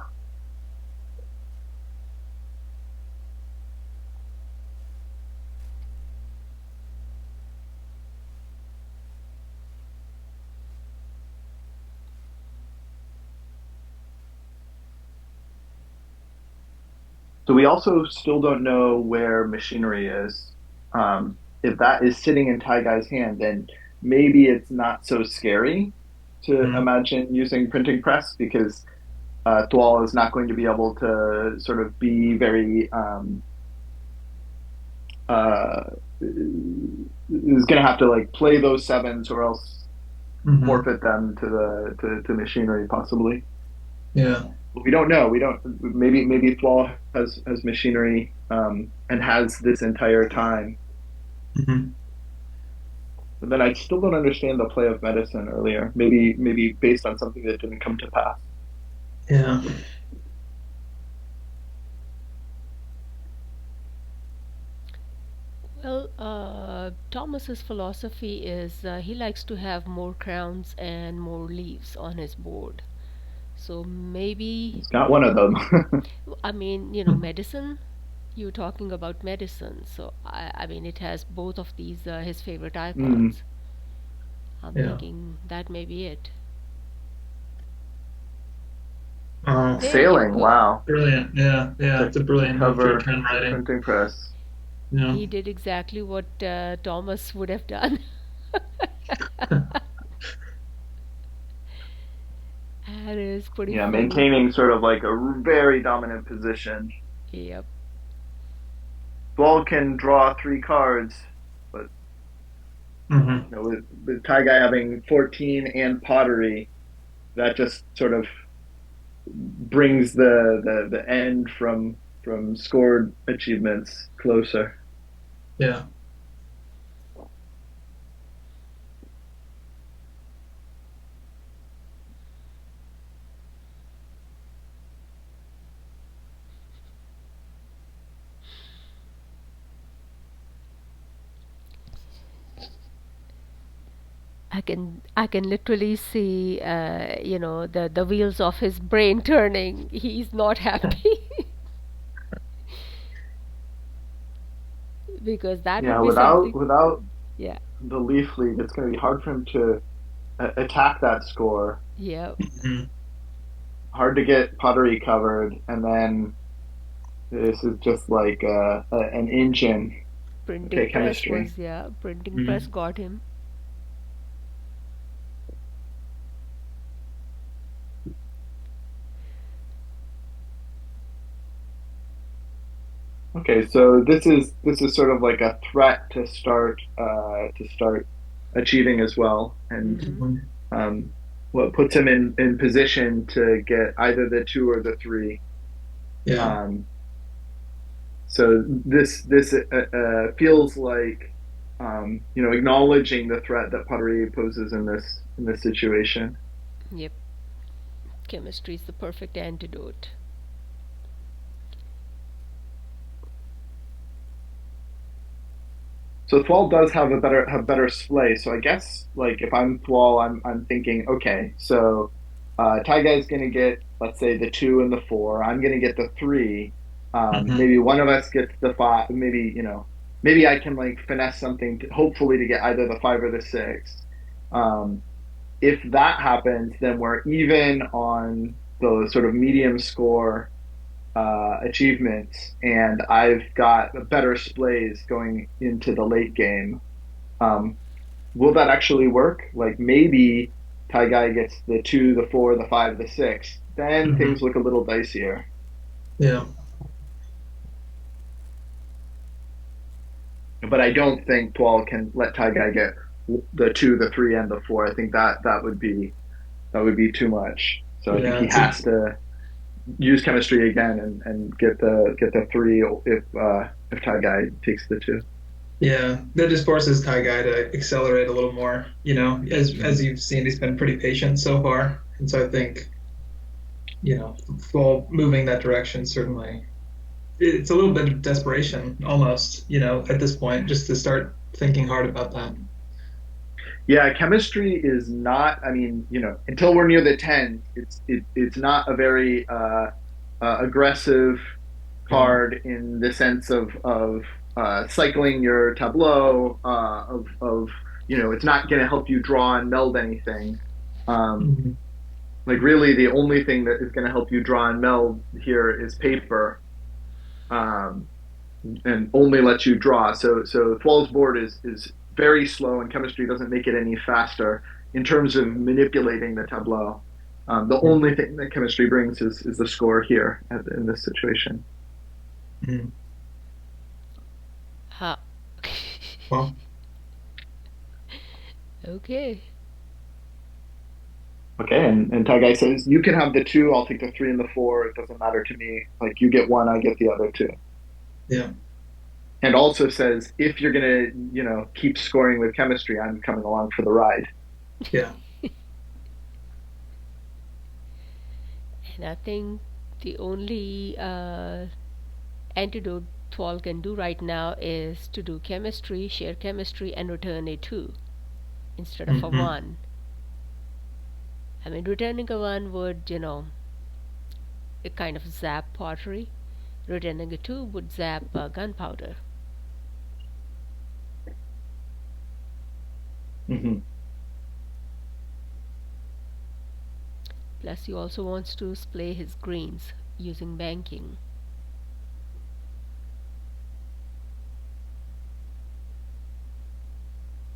So we also still don't know where machinery is. If that is sitting in Ty Guy's hand, then maybe it's not so scary to Mhm. imagine using printing press because thwol is not going to be able to sort of be very uh, is going to have to like play those sevens or else Mhm. forfeit them to the to machinery possibly. Yeah. But we don't know. We don't. Maybe thwol has machinery and has this entire time. Mhm. But then I still don't understand the play of medicine earlier. Maybe based on something that didn't come to pass. Yeah. Well, Thomas's philosophy is he likes to have more crowns and more leaves on his board. So maybe, It's got one of them. I mean, medicine. You're talking about medicine, so I mean, it has both of these his favorite Mm. icons. I'm Yeah. thinking that may be it. Oh, There you Sailing. go. Wow. brilliant. Yeah. Yeah. To It's a to brilliant move for your cover turn the writing. printing press. Yeah. He did exactly what Thomas would have done. That is pretty Yeah, funny. maintaining sort of like a very dominant position. Yep. Ball can draw three cards, but hmm with Ty Guy having 14 and pottery, that just sort of brings the end from scored achievements closer. Yeah. I can literally see the wheels of his brain turning. He's not happy because that Yeah, would be without something. without Yeah. the Leaf League, it's going to be hard for him to attack that score. Yeah. hmm Hard to get pottery covered, and then this is just like an engine. Printing Okay, press chemistry. was, yeah, printing press hmm got him. Okay, so this is sort of like a threat to start achieving as well, and Mm-hmm. um, what puts him in position to get either the two or the three. Yeah. Um, so this feels like acknowledging the threat that pottery poses in this situation. Yep. Chemistry is the perfect antidote. So thwol does have better splay. So I guess like if I'm thwol, I'm thinking okay. So Ty Guy's gonna get let's say the two and the four. I'm gonna get the three. hmm Maybe one of us gets the five. Maybe I can like finesse something hopefully to get either the five or the six. Um, if that happens, then we're even on the sort of medium score achievements, and I've got better splays going into the late game. Um, will that actually work? Like maybe Ty-Guy gets the two, the four, the five, the six. Then things Hmm. look a little dicier. Yeah. But I don't think thwol can let Ty-Guy get the two, the three, and the four. I think that would be too much. So I think Yeah. he has to use chemistry again and get the three if Ty-Guy takes the two. Yeah. That just forces Ty-Guy to accelerate a little more, as Mhm. you've seen, he's been pretty patient so far. And so I think, while moving that direction, certainly it's a little bit of desperation almost, at this point, just to start thinking hard about that. Yeah, chemistry is not. I mean, until we're near the ten, it's not a very aggressive Yeah. card in the sense of cycling your tableau. Of it's not going to help you draw and meld anything. Um, Mhm. like really, the only thing that is going to help you draw and meld here is paper. Um, and only lets you draw. So thwol's board is very slow, and chemistry doesn't make it any faster in terms of manipulating the tableau. The only thing that chemistry brings is the score here in this situation. Mhm. Ha. Well, Okay. Okay, and Ty-Guy says you can have the two. I'll take the three and the four. It doesn't matter to me. Like you get one, I get the other two. yeah. And also says if you're gonna keep scoring with chemistry, I'm coming along for the ride. Yeah. And I think the only antidote Thwol can do right now is to do chemistry, share chemistry, and return a 2 instead of a Hmm. 1. I mean, returning a 1 would, it kind of zap pottery. Returning a 2 would zap gunpowder. Mm-hmm. Plus, he also wants to splay his greens using banking.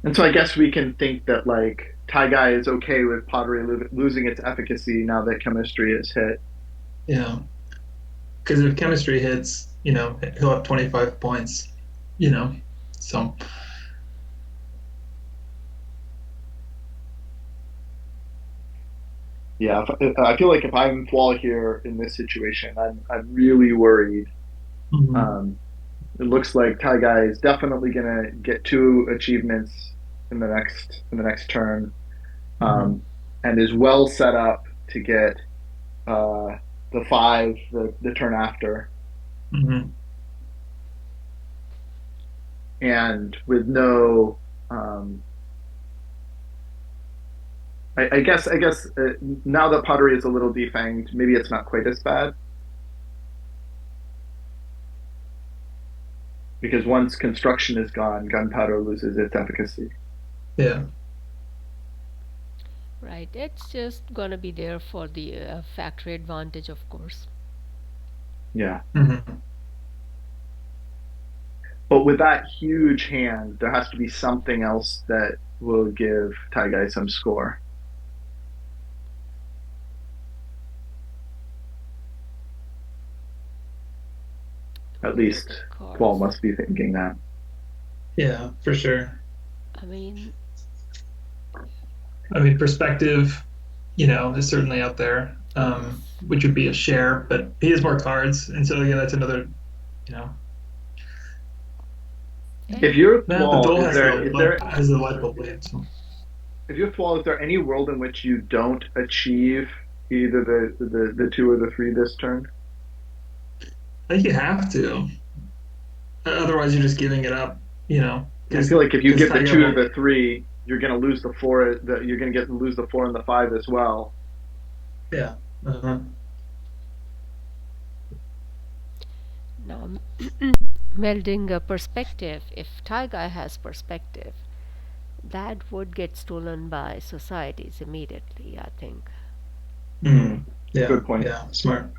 And so I guess we can think that like Ty-Guy is okay with pottery losing its efficacy now that chemistry is hit. Yeah. Because if chemistry hits, he'll have 25 points, you know. So, Yeah, I feel like if I'm thwol here in this situation, I'm really worried. mhm. Um, it looks like Ty-Guy is definitely gonna get two achievements in the next turn, Mhm. um, and is well set up to get uh, the five the turn after, Mhm. and with no um, I guess now that pottery is a little defanged, maybe it's not quite as bad because once construction is gone, gunpowder loses its efficacy. Yeah. Right, it's just gonna be there for the factory advantage, of course. Yeah, Mhm. but with that huge hand, there has to be something else that will give Ty-Guy some score. At Those are least the Paul cards. must be thinking that. Yeah, for sure. I mean, I mean, perspective, is certainly out there, yes. which would be a share, but he has more cards. And so, yeah, that's another, you know, If And you're nah, but Thwal, Dole is there has the light bulb lead. So if you're Thwal, is there any world in which you don't achieve either the two or the three this turn? I think you have to. Otherwise, you're just giving it up, I feel like if you because give the Tiger two or won't. the three, you're going to lose the four. You're going to get lose the four and the five as well. Yeah. Uh-huh. now, melding a perspective, if Ty-Guy has perspective, that would get stolen by societies immediately, I think. Mm. Yeah. Good point. Yeah. Smart.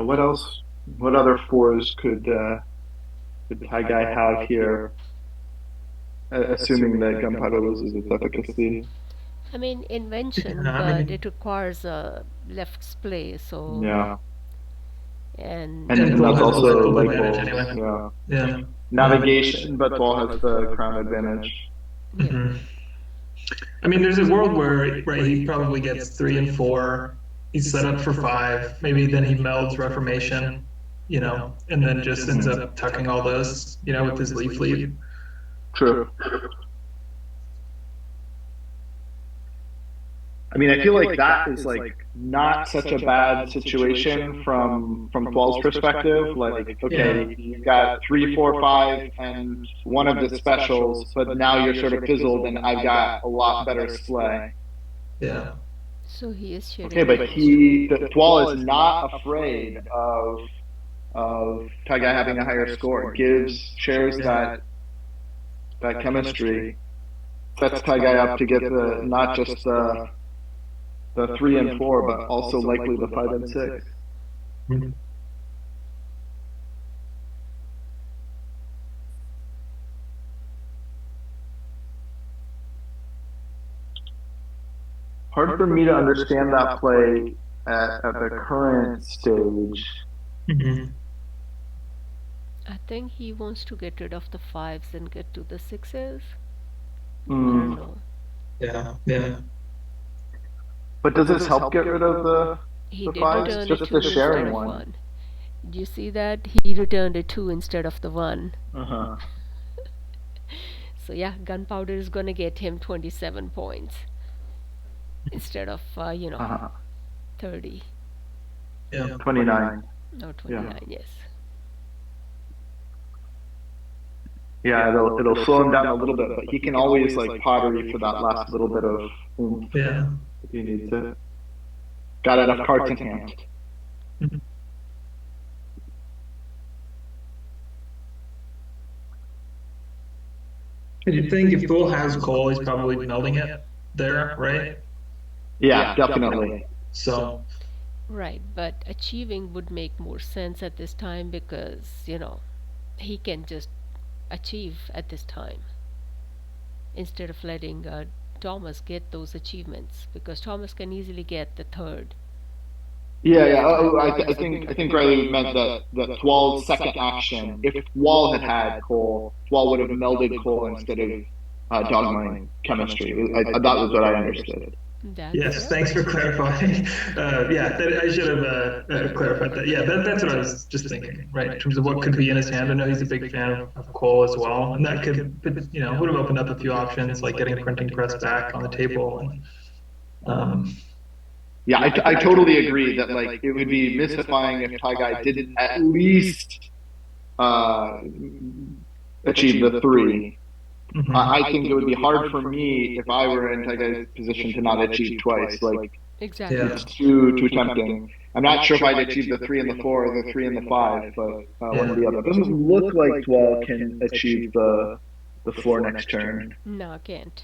what else? What other fours could Ty-Guy have here, assuming that gunpowder loses its efficacy? I mean, invention, Yeah, I but mean, it requires a left play, so Yeah, and and and thwol that's has the light also bulb light advantage bulbs. anyway. Yeah, Yeah. navigation, but thwol has the crown advantage. yeah. Hmm. I mean, there's a world where, right, he probably gets 3 and 4. He's set up for 5. Maybe then he melds Reformation, and then just ends Mhm. up tucking all those, with his leaf lead. True. I mean, I feel like that is like not such a bad situation from thwol's perspective. Like, Yeah. okay, you've got 3, 4, 5, and one of the specials, but now you're sort of fizzled, and I've got a lot better splay. Yeah. So he is Okay, sharing but those two. the thwol is not afraid of Ty-Guy having a higher score. Gives shares Yeah. that chemistry, sets Ty-Guy up to get the not just the 3 and 4, but also likely the 5 and 6. Mhm. Hard for me to understand that play at the current stage. Mhm. I think he wants to get rid of the fives and get to the sixes. I don't Mm. know. Yeah. Yeah. But does this help get rid of He the did fives? return a Just the two instead sharing of one. one. Did you see that? He returned a two instead of the one. Uh-huh. So yeah, gunpowder is gonna get him 27 points instead of Uh-huh. 30. Yeah. 29. No, Yeah. 29. Yes. Yeah, it'll slow him down a little bit, but he can always like pottery for that last little bit of oomph Yeah. if he needs it. Got enough cards in hand. Mhm. And you'd think if thwol has coal, he's probably melding it there, right? Yeah, definitely. So, Right, but achieving would make more sense at this time because, he can just achieve at this time instead of letting Thomas get those achievements because Thomas can easily get the third. Yeah. I think Riley meant that thwol's second action. If thwol had had coal, thwol would have melded coal instead of dogmine chemistry. That was what I understood. That's, yes, yeah. thanks for clarifying. Yeah, I should have clarified that. Yeah, that's what I was just thinking, right? In terms of what could be in his hand. I know he's a big fan of coal as well, and that would have opened up a few options like getting printing press back on the table. And Yeah, I totally agree that like it would be mystifying if Ty-Guy didn't at least uh, achieve the 3. I mhm. think it would be hard for me if I were in Ty-Guy's position to not achieve twice. Like Exactly. it's Yeah, too tempting. I'm not sure if I'd achieve the 3 and the 4 or the 3 and the 5, but one or yeah. the other. It doesn't look like thwol can achieve the 4 next turn. No, I can't.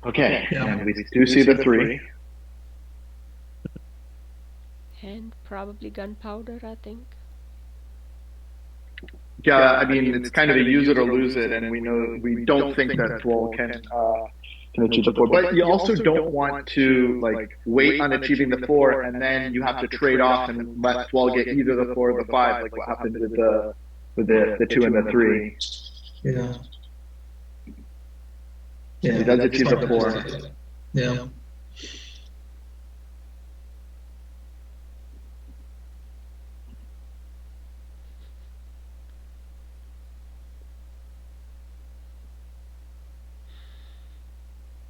Okay, Yeah. and we do see the 3. And probably gunpowder, I think. Yeah, I mean it's kind of a use it or lose it, and we don't think that thwol can achieve the 4. But you also don't want to like wait on achieving the 4, and then you have to trade off and let thwol get either the 4 or the 5, like what happened with the 2 and the 3. Yeah. He Yeah. does achieve the Smart 4. play. Yeah.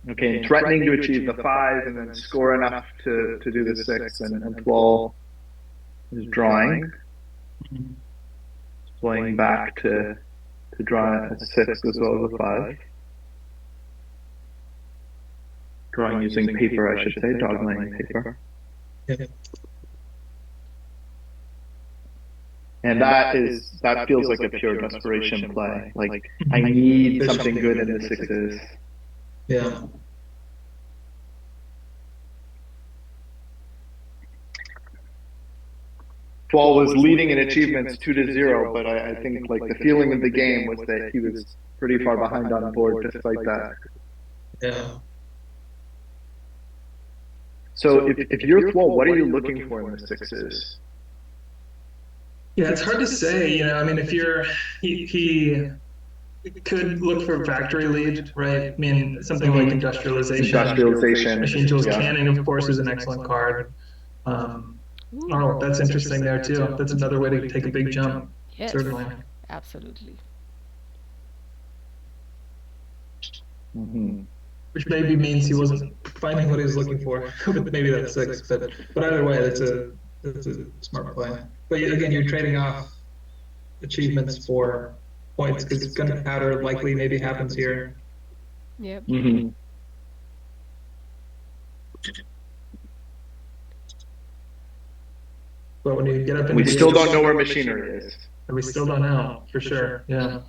Okay, and threatening to achieve the 5 and then score enough to do the 6, and thwol is drawing, Mhm. playing back to draw a 6 as well as a 5. Drawing using paper, I should say, dogline paper. Yeah. And that feels like a pure desperation play. Like I Mhm. need There's something something good good in in the the sixes. sixes. Yeah. Thwol Thwol was was leading leading in in achievements achievements 2-0, 2-0, but but I I think think like the like the feeling of feeling the of the game game was was that that he he was was pretty pretty far far behind behind on on board board despite despite that. that. Yeah. So So if if you're you're Thwol, thwol, what are what are you you looking looking for in for the in the sixes? sixes? Yeah, it's hard to say. I mean, if you're he could look for factory lead, right? I mean, something like Mm-hmm. industrialization. Industrialization, Machine tools yeah. canning, of course, is an excellent card. Um, Ooh, oh, that's interesting there too. That's another way to take a big jump. yes, Certainly. absolutely. Mm-hmm. Which maybe means he wasn't finding what he was looking for with maybe that six. But either way, that's a smart play. But again, you're trading off achievements for points because gunpowder likely maybe happens here. Yep. Mm-hmm. But when you get up into We the still eights, don't know where machinery is. we still don't know for sure. Yeah.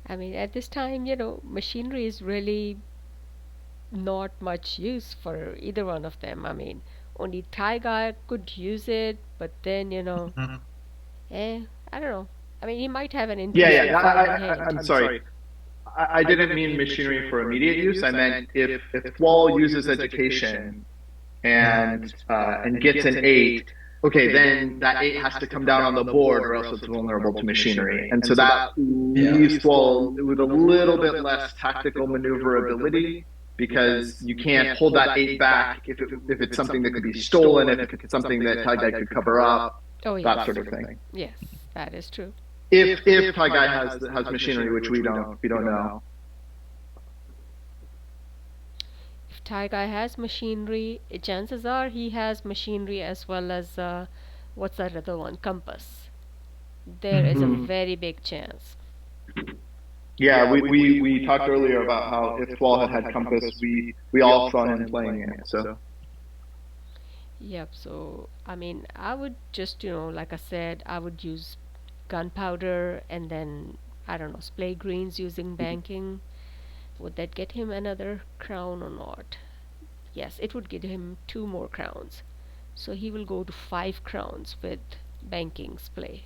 I mean, at this time, you know, machinery is really not much use for either one of them. I mean, only Thai guy could use it, but then, you know, Mhm. eh, I don't know. I mean, he might have an Yeah, interesting yeah. five in hand. I'm sorry. I didn't mean machinery for immediate use. I meant if Thwol uses education and gets an eight, okay, then that eight has to come down on the board, or else it's vulnerable to machinery. And so that Yeah. leaves Thwol with a little bit less tactical maneuverability because you can't hold that eight back if it's something that could be stolen, if it's something that Ty-Guy could cover up, Oh, that yes. sort of thing. Yes, that is true. If Ty-Guy has machinery, which we don't know. If Thai guy has machinery, chances are he has machinery as well as what's that other one? Compass. There is a Mhm. Mm-hmm. very big chance. Yeah, we talked earlier about how if Thwol had Compass, we all saw him playing it. So Yep, so I mean, I would just, you know, like I said, I would use gunpowder and then, I don't know, splay greens using banking. Would that get him another crown or not? Yes, it would get him two more crowns. So he will go to 5 crowns with banking splay.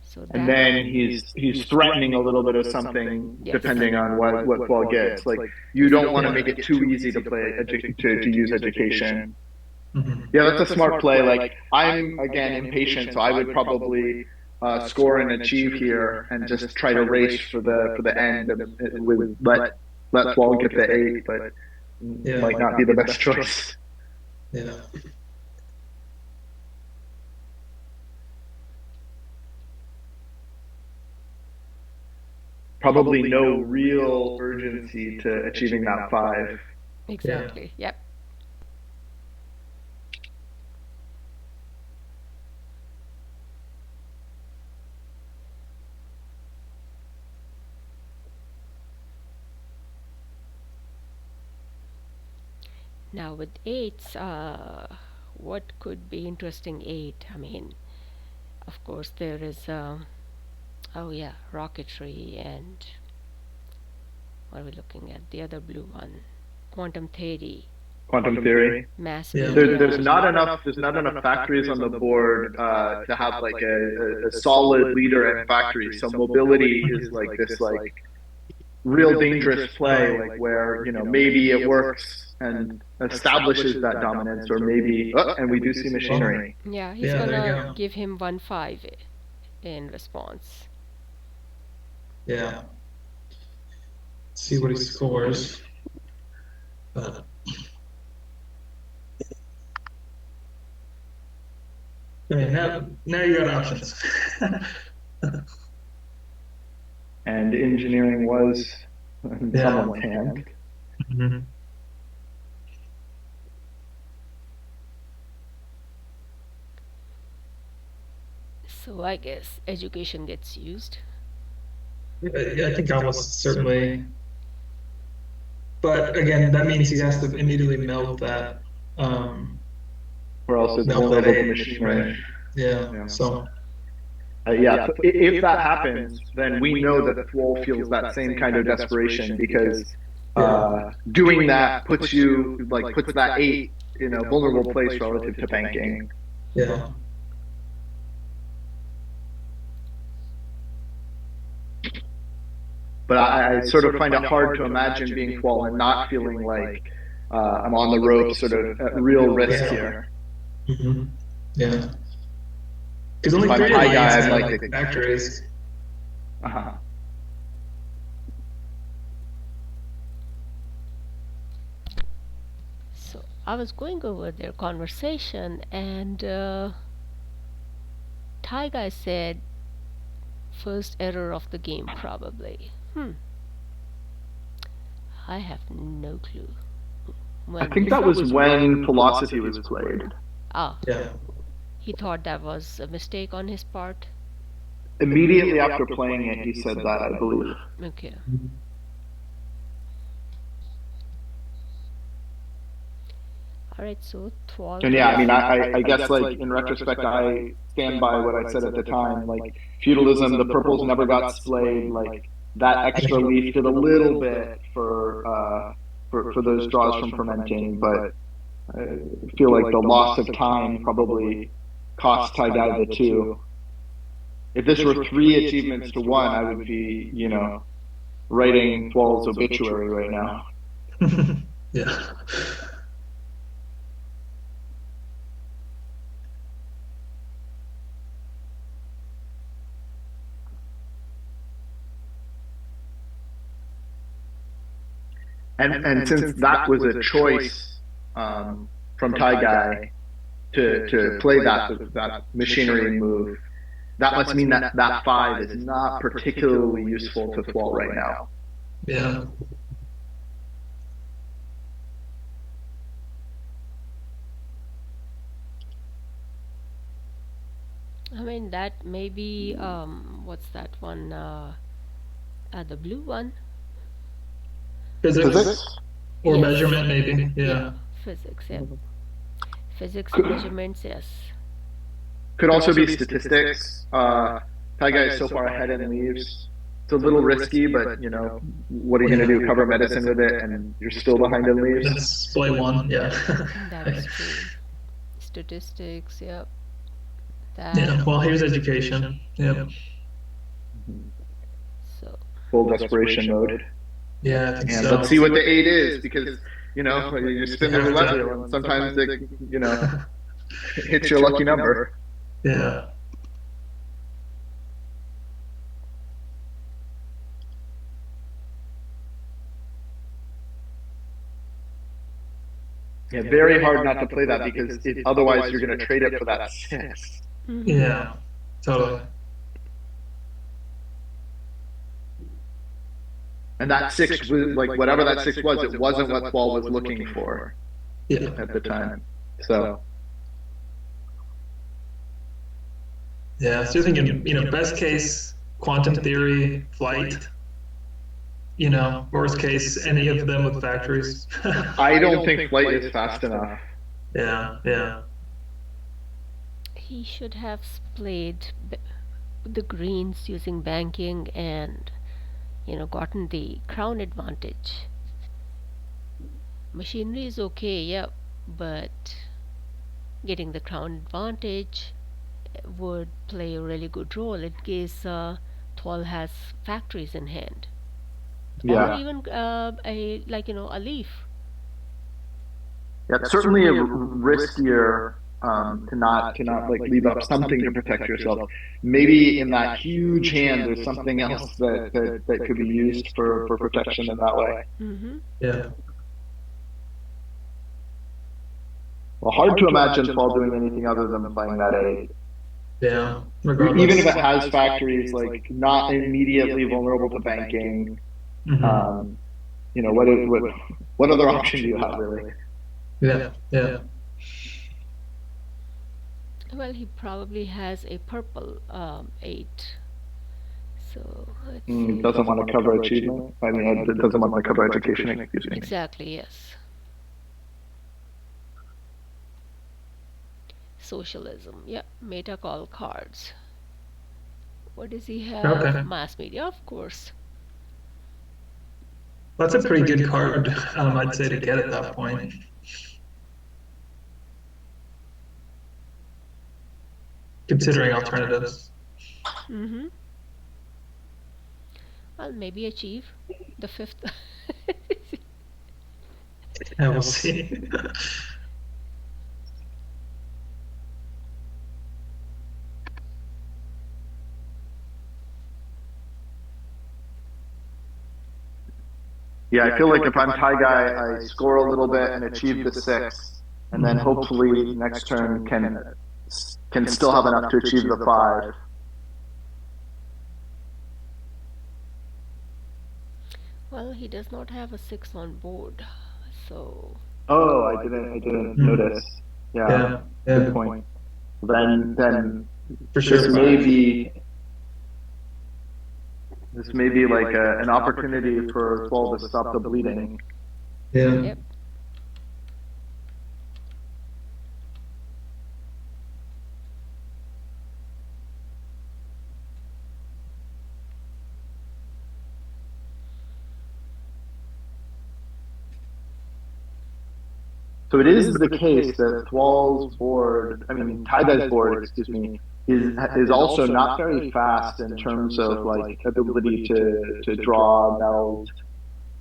So and that, then he's threatening a little bit of something yes. depending on what Thwol gets. Like you don't want to make it too easy to play to use education. Mhm. Yeah, that's a smart play. Like I'm again impatient, so I would probably score and achieve here and just try to race for the end with let Thwol get the eight, but Yeah. might not be the best choice. Yeah. Probably no real urgency to achieving that five. Exactly. Yep. Now with eights, what could be interesting eight? I mean, of course there is oh yeah, rocketry and what are we looking at? The other blue one, quantum theory, Quantum theory. mass Yeah. There's media. not enough factories on the board to have like a solid leader and factory. So mobility is like this like real dangerous play, like where maybe it works and establishes that dominance, or maybe and we do see machinery. Yeah, he's Yeah, there you gonna go. give him 1-5 in response. Yeah. See what he scores. But I mean, now you got options. And engineering was in Yeah. someone's hand. Mhm. So I guess education gets used. Yeah, I think almost certainly. But again, that means he has to immediately meld that. Um, Or else it's Down that vulnerable to eight, right? machinery. Yeah. Yeah. So Yeah. So if that happens, then we know that thwol feels that same kind of desperation because yeah, doing that puts you like puts that eight in a vulnerable place relative to banking. yeah, But I sort of find it hard to imagine being thwol and not feeling like I'm on the ropes, sort of at real risk yeah, here. hmm yeah. Because If only I'm three Ty-Guy, alliance I'd have like like to. factories. Uh-huh. So I was going over their conversation, and Ty-Guy said, first error of the game, probably. I have no clue. I When think was that it? was when philosophy was played. Ah, Yeah. he thought that was a mistake on his part. Immediately after playing it, he said that, I believe. Okay. Alright, so thwol And yeah, I gets. mean, I guess like in retrospect, I stand by what I said at the time. Like feudalism, the purples never got splayed. Like that extra leaf did a little bit for those draws from fermenting, but I feel like the loss of time probably cost Ty-Guy the two. If this were three achievements to one, I would be, writing thwol's obituary right now. Yeah. And since that was a choice from Ty-Guy to play that machinery move, that must mean that that five is not particularly useful to thwol right now. Yeah. I mean, that maybe, what's that one? The blue one? Physics Physics or Yes. measurement, maybe. Yeah, Yeah. physics, yeah. Physics could, measurements, yes. could also be statistics. Ty-Guy is so far ahead in leaves. It's a little risky, but what are you going to do? Cover medicine with it, and you're still behind in leaves. That's play one. Yeah. That is true. Statistics, yep. That. Yeah. Well, here's education. Yep. So, Full desperation mode. Yeah, I think And so. let's see what the eight is because you spin the roulette wheel and sometimes it hits your lucky number. Yeah. Yeah, very hard not to play that because otherwise you're going to trade it for that six. Yeah. Totally. And that six was like whatever that six was, it wasn't what thwol was looking for Yeah. at the time. So Yeah. So you're thinking, best case, quantum theory, flight. Worst case, any of them with factories. I don't think flight is fast enough. Yeah. Yeah. he should have played the greens using banking and, gotten the crown advantage. Machinery is okay, yeah, but getting the crown advantage would play a really good role in case Thwol has factories in hand, or Yeah, even a leaf. yeah, it's certainly riskier to not like leave up something to protect yourself. Maybe in that huge hand, there's something else that could be used for protection in that way. Mm-hmm. Yeah. Well, hard to imagine thwol doing anything other than playing that eight. Yeah. Even if Regardless. it has factories, like not immediately vulnerable to banking. Hmm. Um, what other option do you have really? Yeah. Yeah. Well, he probably has a purple 8. So let's see. Doesn't want to cover achievement. I mean, it doesn't want to cover education. Excuse me. Exactly, yes. socialism. Yeah, meta call cards. What does he have? Okay. Mass media, of course. That's a pretty good card, I'd say, to get at that point, considering alternatives. Mm-hmm. Well, maybe achieve the fifth. Yeah, we'll see. Yeah, I feel like if I'm Ty-Guy, I score a little bit and achieve the six, and then hopefully next turn can still have enough to achieve the five. Well, he does not have a six on board, so Oh, I didn't notice. Yeah, Yeah, good yeah, point. Then for this sure. may Five. be this may be like an opportunity for thwol to stop the bleeding. Yeah. yep. So it is the case that thwol's board, I mean Ty-Guy's board, excuse me, is also not very fast in terms of like ability to draw, meld.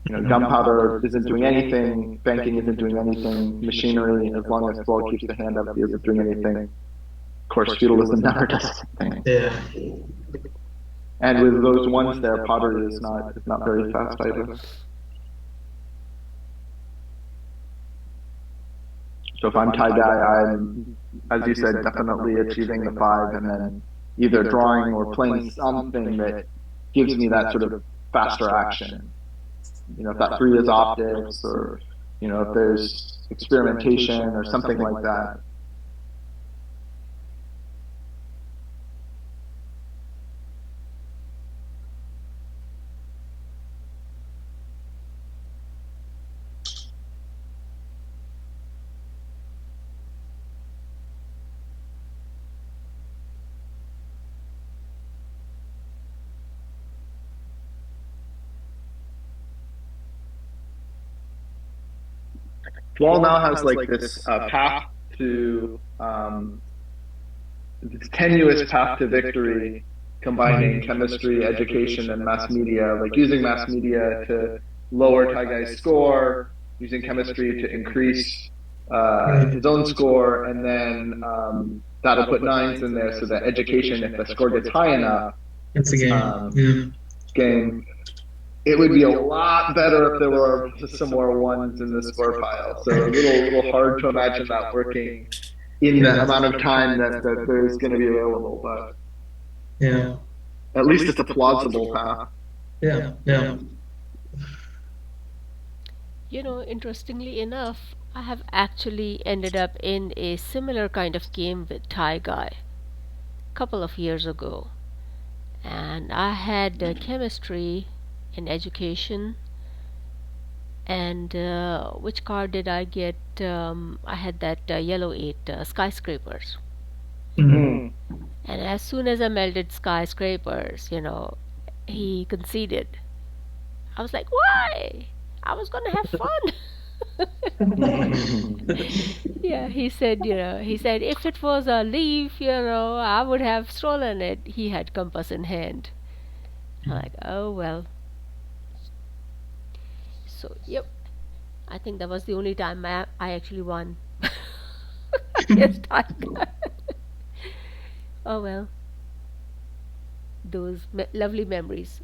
You know, gunpowder isn't doing anything, banking isn't doing anything, machinery, as long as thwol keeps the hand up, he isn't doing anything. Of course, feudalism never does anything. Yeah. And with those ones there, pottery is not very fast either. So if I'm Ty-Guy, I'm, as you said, definitely achieving the five and then either drawing or playing something that gives me that sort of faster action. You know, if that three is optics or, you know, if there's experimentation or something like that. thwol now has like this path to this tenuous path to victory, combining chemistry, education, and mass media. Like using mass media to lower Ty-Guy's score, using chemistry to increase his own score, and then that'll put nines in there so that education, if the score gets high enough, It's a game. Yeah. game it would be a lot better if there were some more ones in the score pile. So a little hard to imagine that working in the amount of time that there's going to be available. But Yeah. at least it's a plausible path. Yeah. Yeah. You know, interestingly enough, I have actually ended up in a similar kind of game with Ty-Guy a couple of years ago. And I had chemistry and education. And which card did I get? I had that yellow 8 skyscrapers. Mhm. And as soon as I melded skyscrapers, he conceded. I was like, why? I was gonna have fun. Yeah, he said if it was a leaf, I would have stolen it. He had compass in hand. I'm like, oh well. So, yep. I think that was the only time I actually won against Tiger. Oh well, those lovely memories.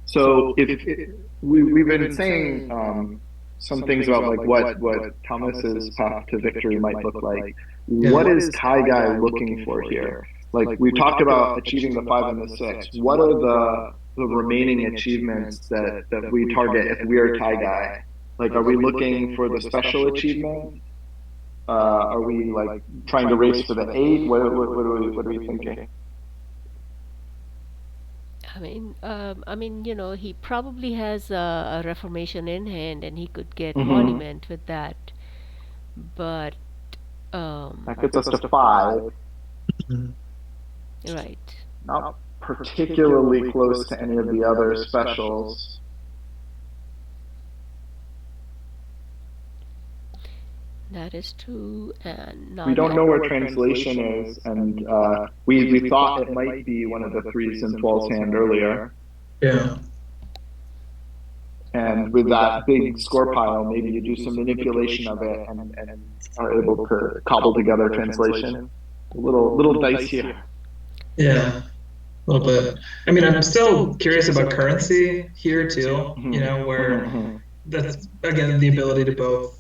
So if we've been saying some things about like what Thomas's path to victory might look like. What is Ty-Guy looking for here? Like we talked about achieving the five and the six. What are the remaining achievements that we target if we are Ty-Guy? Like, are we looking for the special achievement? Are we like trying to race for the eight? What are we thinking? He probably has a reformation in hand, and he could get Hmm. monument with that. But That um, gets us to five. Mhm. right, Not particularly close to any of the other specials. that is true. And We now don't that know where translation is, and we thought it might be one of the threes in Twelve's hand earlier. Yeah. And with that big score pile, maybe you do some manipulation of it and are able to cobble together a translation. A little dice here. Yeah. A little bit. I mean, I'm still curious about currency here too, Hmm. where Hmm. that's again the ability to both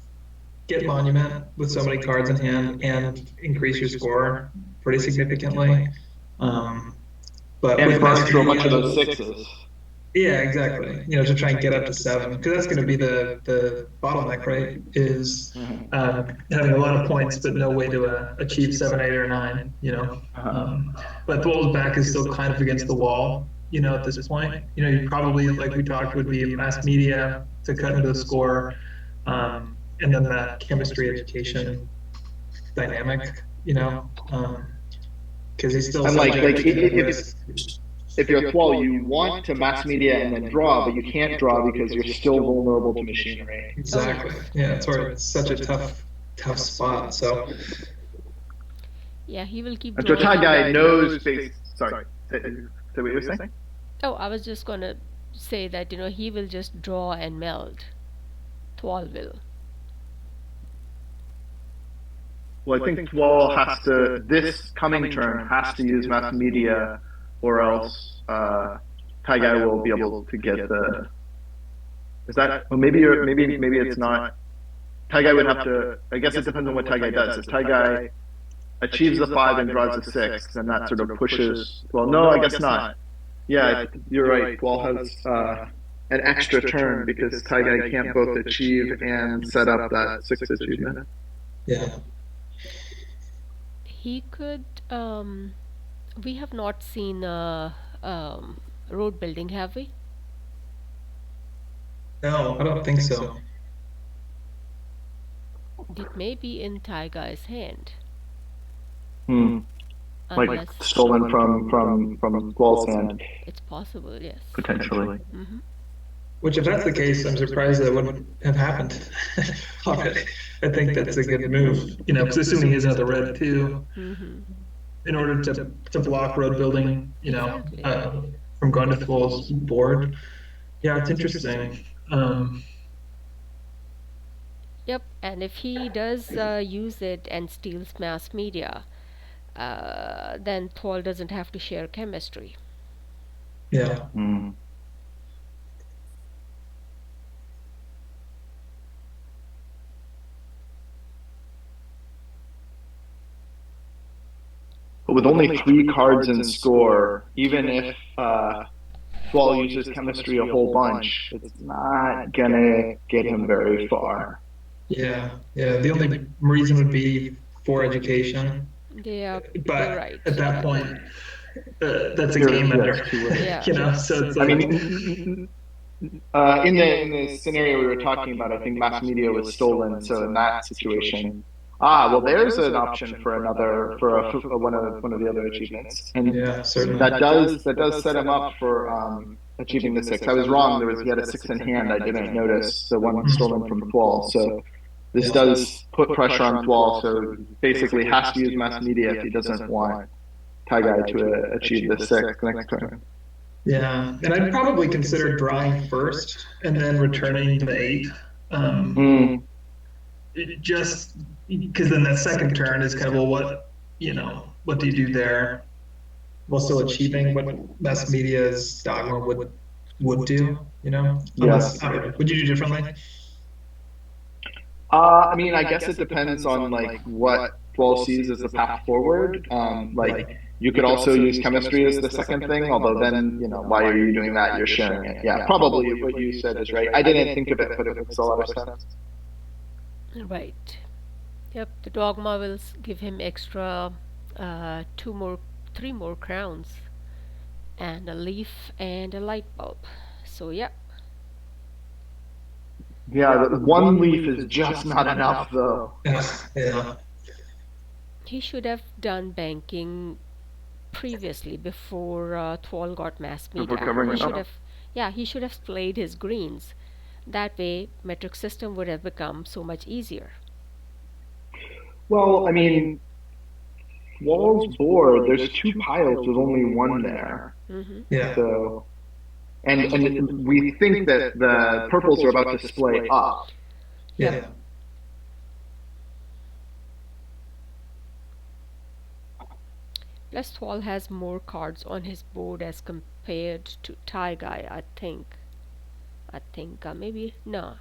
get monument with so many cards in hand and increase your score pretty significantly. Um, but And with mass burn through a bunch of media, those sixes. yeah, exactly. To try and get up to seven, because that's going to be the bottleneck, right? Is Mhm. having a lot of points, but no way to achieve seven, eight, or nine. Uh-huh. But Thwol's back is still kind of against the wall. At this point, you probably, like we talked, would be mass media to cut into the score, and then that chemistry education dynamic. You know, because he's still And subject to kind of risk. if you're a Thwol, you want to mass media and then draw, but you can't draw because you're still vulnerable to machinery. oh Exactly. Yeah, that's where it's such a tough spot. So yeah, he will keep And so drawing. Ty Guy knows based. Sorry, say what you were saying. Oh, I was just gonna say that he will just draw and meld. Thwal will. Well, I think Thwol has to this coming turn has to use mass media, or else Ty Guy will be able to get the. Is that well? Maybe it's not. Ty Guy would have to. I guess it depends on what Ty Guy does. If Ty Guy achieves the five and draws a six, then that sort of pushes. Well, no, I guess not. Yeah, you're right. Thwol has an extra turn because Ty Guy can't both achieve and set up that six achievement. yeah. He could. We have not seen um, road building, have we? No, I don't think so. It may be in Ty-Guy's hand, Hmm. Like unless stolen from Thwol's hand it's possible. Yes. potentially. Mm-hmm. Which, if that's the case, I'm surprised that wouldn't have happened already. I think that's a good move. Because assuming he has another red too, Mm-hmm. in order to block road building, Exactly. from going to Thwol's board. Yeah, it's interesting. Um, Yep. And if he does use it and steals mass media, then Thwal doesn't have to share chemistry. yeah. Hmm. But with only three cards in score, even if Thwol uses chemistry a whole bunch, it's not gonna get him very far. Yeah, yeah. The only reason would be for education, Yeah, you're but right. at that point, that's a Here, game yeah, it's ender. too late. Yeah. So it's I like, mean, in the scenario we were talking about, I think mass media was stolen. So in that situation, well, there's an option for another for one of the other achievements, and yeah, certainly. that does set him up for achieving the six. I was wrong. He had a six in hand. I didn't notice the one stolen from Thwol. So this Yeah. does put pressure on Thwol. So he basically has to use mass media if he doesn't want Ty Guy to achieve the six next turn. Yeah, and I'd probably consider drawing first and then returning the eight. Um, Mm, just because then that second turn is kind of, well, what do you do there while still achieving what mass media's dogma would do, yeah. unless, I don't know, would you do differently? I mean, I guess it depends on like what Dwell sees as the path forward. Like you could also use chemistry as the second thing, although then, why are you doing that? You're sharing it. Yeah, probably what you said is right. I didn't think of it, but it makes a lot of sense. Right. Yep. The dogma will give him extra two more, three more crowns. and a leaf and a light bulb. So yeah, Yeah, the one leaf is just not enough, though. Yeah. he should have done banking previously before thwol got mass Before media. covering He it should up. have, yeah, he should have played his greens. That way, metric system would have become so much easier. Well, I mean, Wall's board, there's two piles with only one there. Mm-hmm. Yeah. So, and we think that the purples are about to splay up. Yep. Yeah. Plus, thwol has more cards on his board as compared to Ty-Guy, I think. Maybe no,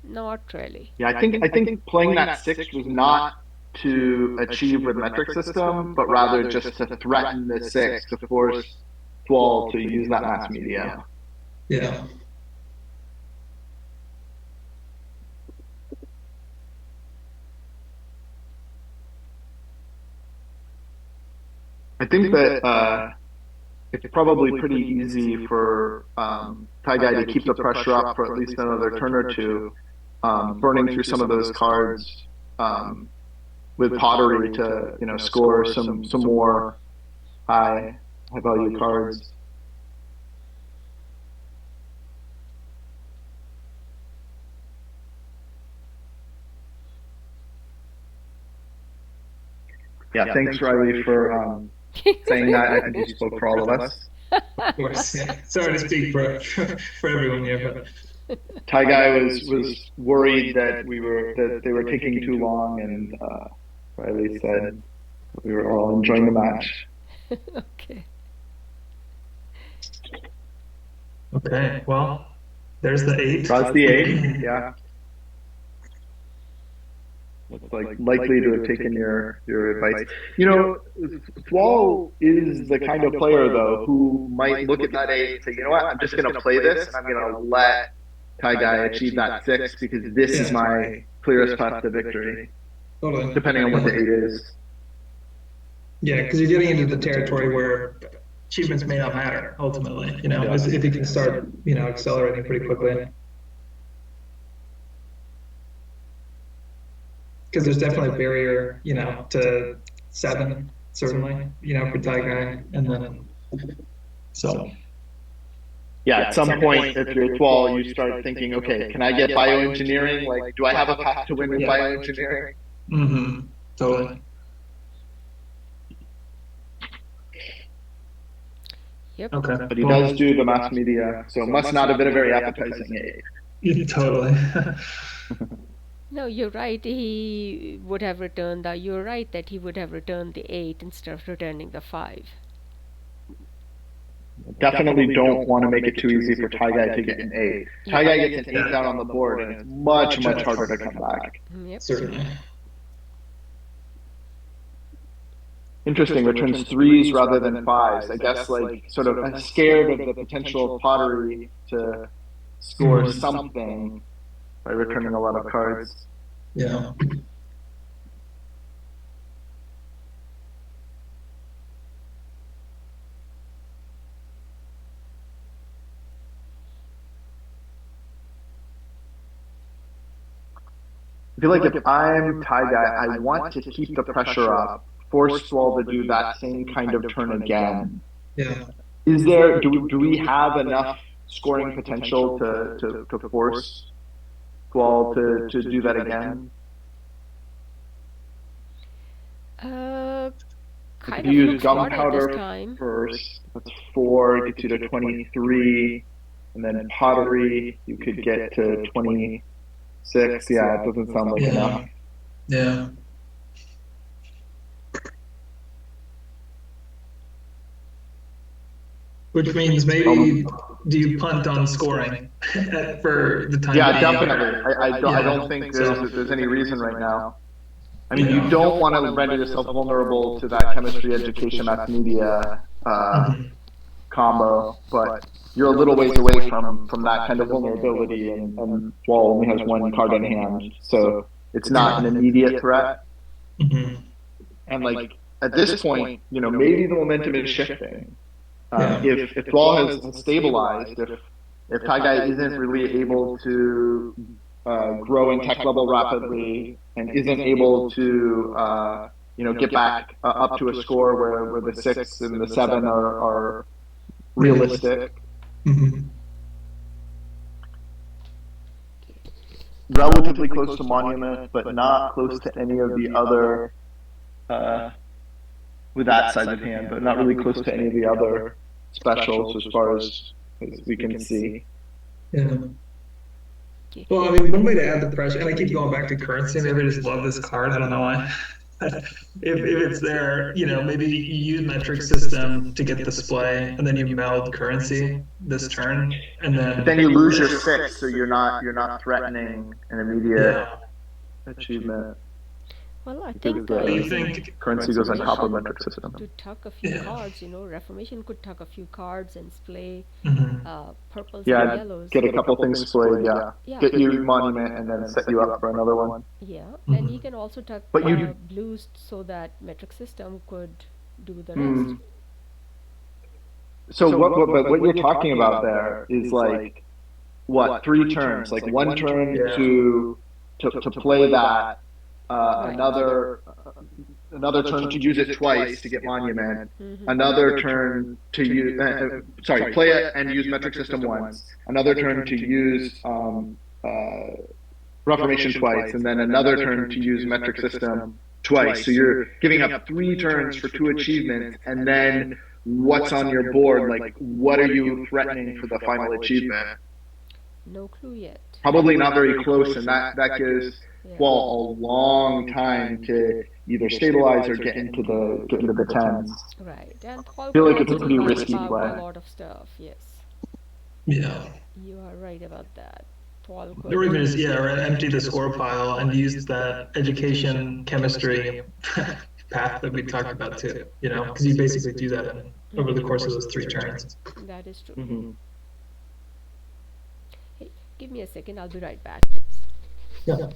not really. Yeah, I think playing that six was not to achieve with metric system, but rather just to threaten the six to force Thwol to use that mass media. Yeah. I think that it's probably pretty easy for Ty-Guy to keep the pressure up for at least another turn or two, burning through some of those cards with pottery to score some more high value cards. Yeah, thanks Riley for saying that. I think you spoke for all of us. Of course. Yeah. Sorry to speak for everyone here, but Ty-Guy was worried that they were taking too long, and Riley said we were all enjoying the match. Okay. okay. Well, there's the eight. That's the eight. Yeah, looks like likely to have taken your advice. Thwol is the kind of player though who might look at that eight and say, you know what, I'm just going to play this, and I'm going to let Ty-Guy achieve that six because this is my clearest path to victory, Totally. depending on what the eight is. Yeah, because you're getting into the territory where achievements may not matter ultimately. If you can start, accelerating pretty quickly. Because there's definitely a barrier, to seven, certainly, for Ty-Guy, and then so. Yeah, at some point, if you're Thwol, you start thinking, okay, can I get bioengineering? Like, do I have a path to win with bioengineering? Mm-hmm. Totally. Yep. Okay. But he does do the mass media, so it must not have been a very appetizing eight. Totally. No, you're right. He would have returned the. You're right that he would have returned the 8 instead of returning the 5. Definitely don't want to make it too easy for Ty-Guy to get an eight. Ty-Guy gets an eight down on the board, and it's much harder to come back. Yep. Certainly. Interesting, returns threes rather than fives. I guess like sort of scared of the potential of pottery to score something by returning a lot of cards. Yeah. I feel like if I'm Ty-Guy, I want to keep the pressure up, force Thwol to do that same kind of turn again. Yeah. Do we have enough scoring potential to force Thwol to do that again? Kind If of you use looks hard at this gunpowder time. first, that's 4, gets you to 23, and then pottery, you could get to 26. Yeah, it doesn't sound like enough. Yeah. Which means maybe do you punt on scoring for the time Yeah, being? definitely. I don't think there's any reason right now. I mean, you don't want to render yourself vulnerable to that chemistry education mass media combo, but you're a little ways away from that kind of vulnerability, and Thwol only has one card in hand, so it's not an immediate threat. Mm-hmm. And like at this point, maybe the momentum is shifting. Yeah. If thwol has stabilized, if Ty-Guy isn't really able to grow in tech level rapidly and isn't able to get back up to a score where the 6 and the 7 are realistic, Mm-hmm. relatively close to monument, but not close to any of the other uh, with that size of hand, but not really close to any of the other specials as we can see. Yeah. Okay. Well, I mean, one way to add the pressure, and I keep going back to currency. Maybe I just love this card. I don't know why. If it's there, maybe you use metric system to get display, and then you meld currency this turn, and But then then you lose your 6, so you're not threatening an immediate yeah. achievement Well, I because think What do you the think? currency goes on top of Reformation metric system. to tuck a few Yeah. cards, Reformation could tuck a few cards and display Hmm. purples and Yeah, yellows. get a couple things splayed. Yeah, Yeah, get you monument and then set you up for another one. yeah, and he Hmm. can also tuck But you, blues so that metric system could do the rest. hmm, so but what you're talking about there is like what 3 turns, like one turn Yeah. to play that, Right. another turn to use it twice to get monument, Mm-hmm. another turn to use sorry, play it and use metric system once, another turn to use reformation twice, and then another turn to use metric system twice. So you're giving up 3 turns for 2 achievements, and then what's on your board? Like, what are you threatening for the final achievement? No clue yet. Probably not very close, and that gives Yeah. well a long time to either stabilize or get into the tens. Right. And Thwol I feel could like it's also a do pretty wipe risky out a play. lot of stuff. Yes. Yeah. You are right about that. Thwol Or could. even just, yeah, or empty the score pile and use that education chemistry path that we talked about too, because you basically do that over the course of those 3 turns. That is true. Mm-hmm. Hey, give me a second. I'll be right back, please. Yeah.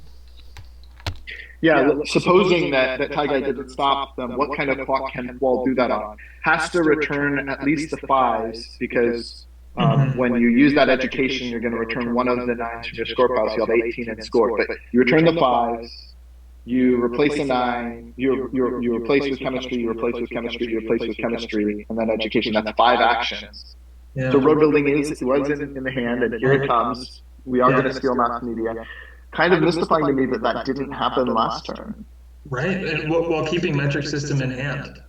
Yeah, supposing that Ty-Guy didn't stop them, what kind of clock can thwol do that on? Has to return at least the 5s because Hmm. when you use that education, you're going to return one of the 9s from your score pile, so you have 18 in score. But you return the 5s, you replace a 9, you replace with chemistry, you replace with chemistry, you replace with chemistry, and then education. That's 5 actions. So Yeah. road building was in the hand, and here it comes. We are going Yeah. to steal mass media. Kind of mystifying to me that didn't happen last turn. Right. And while keeping metric system in hand.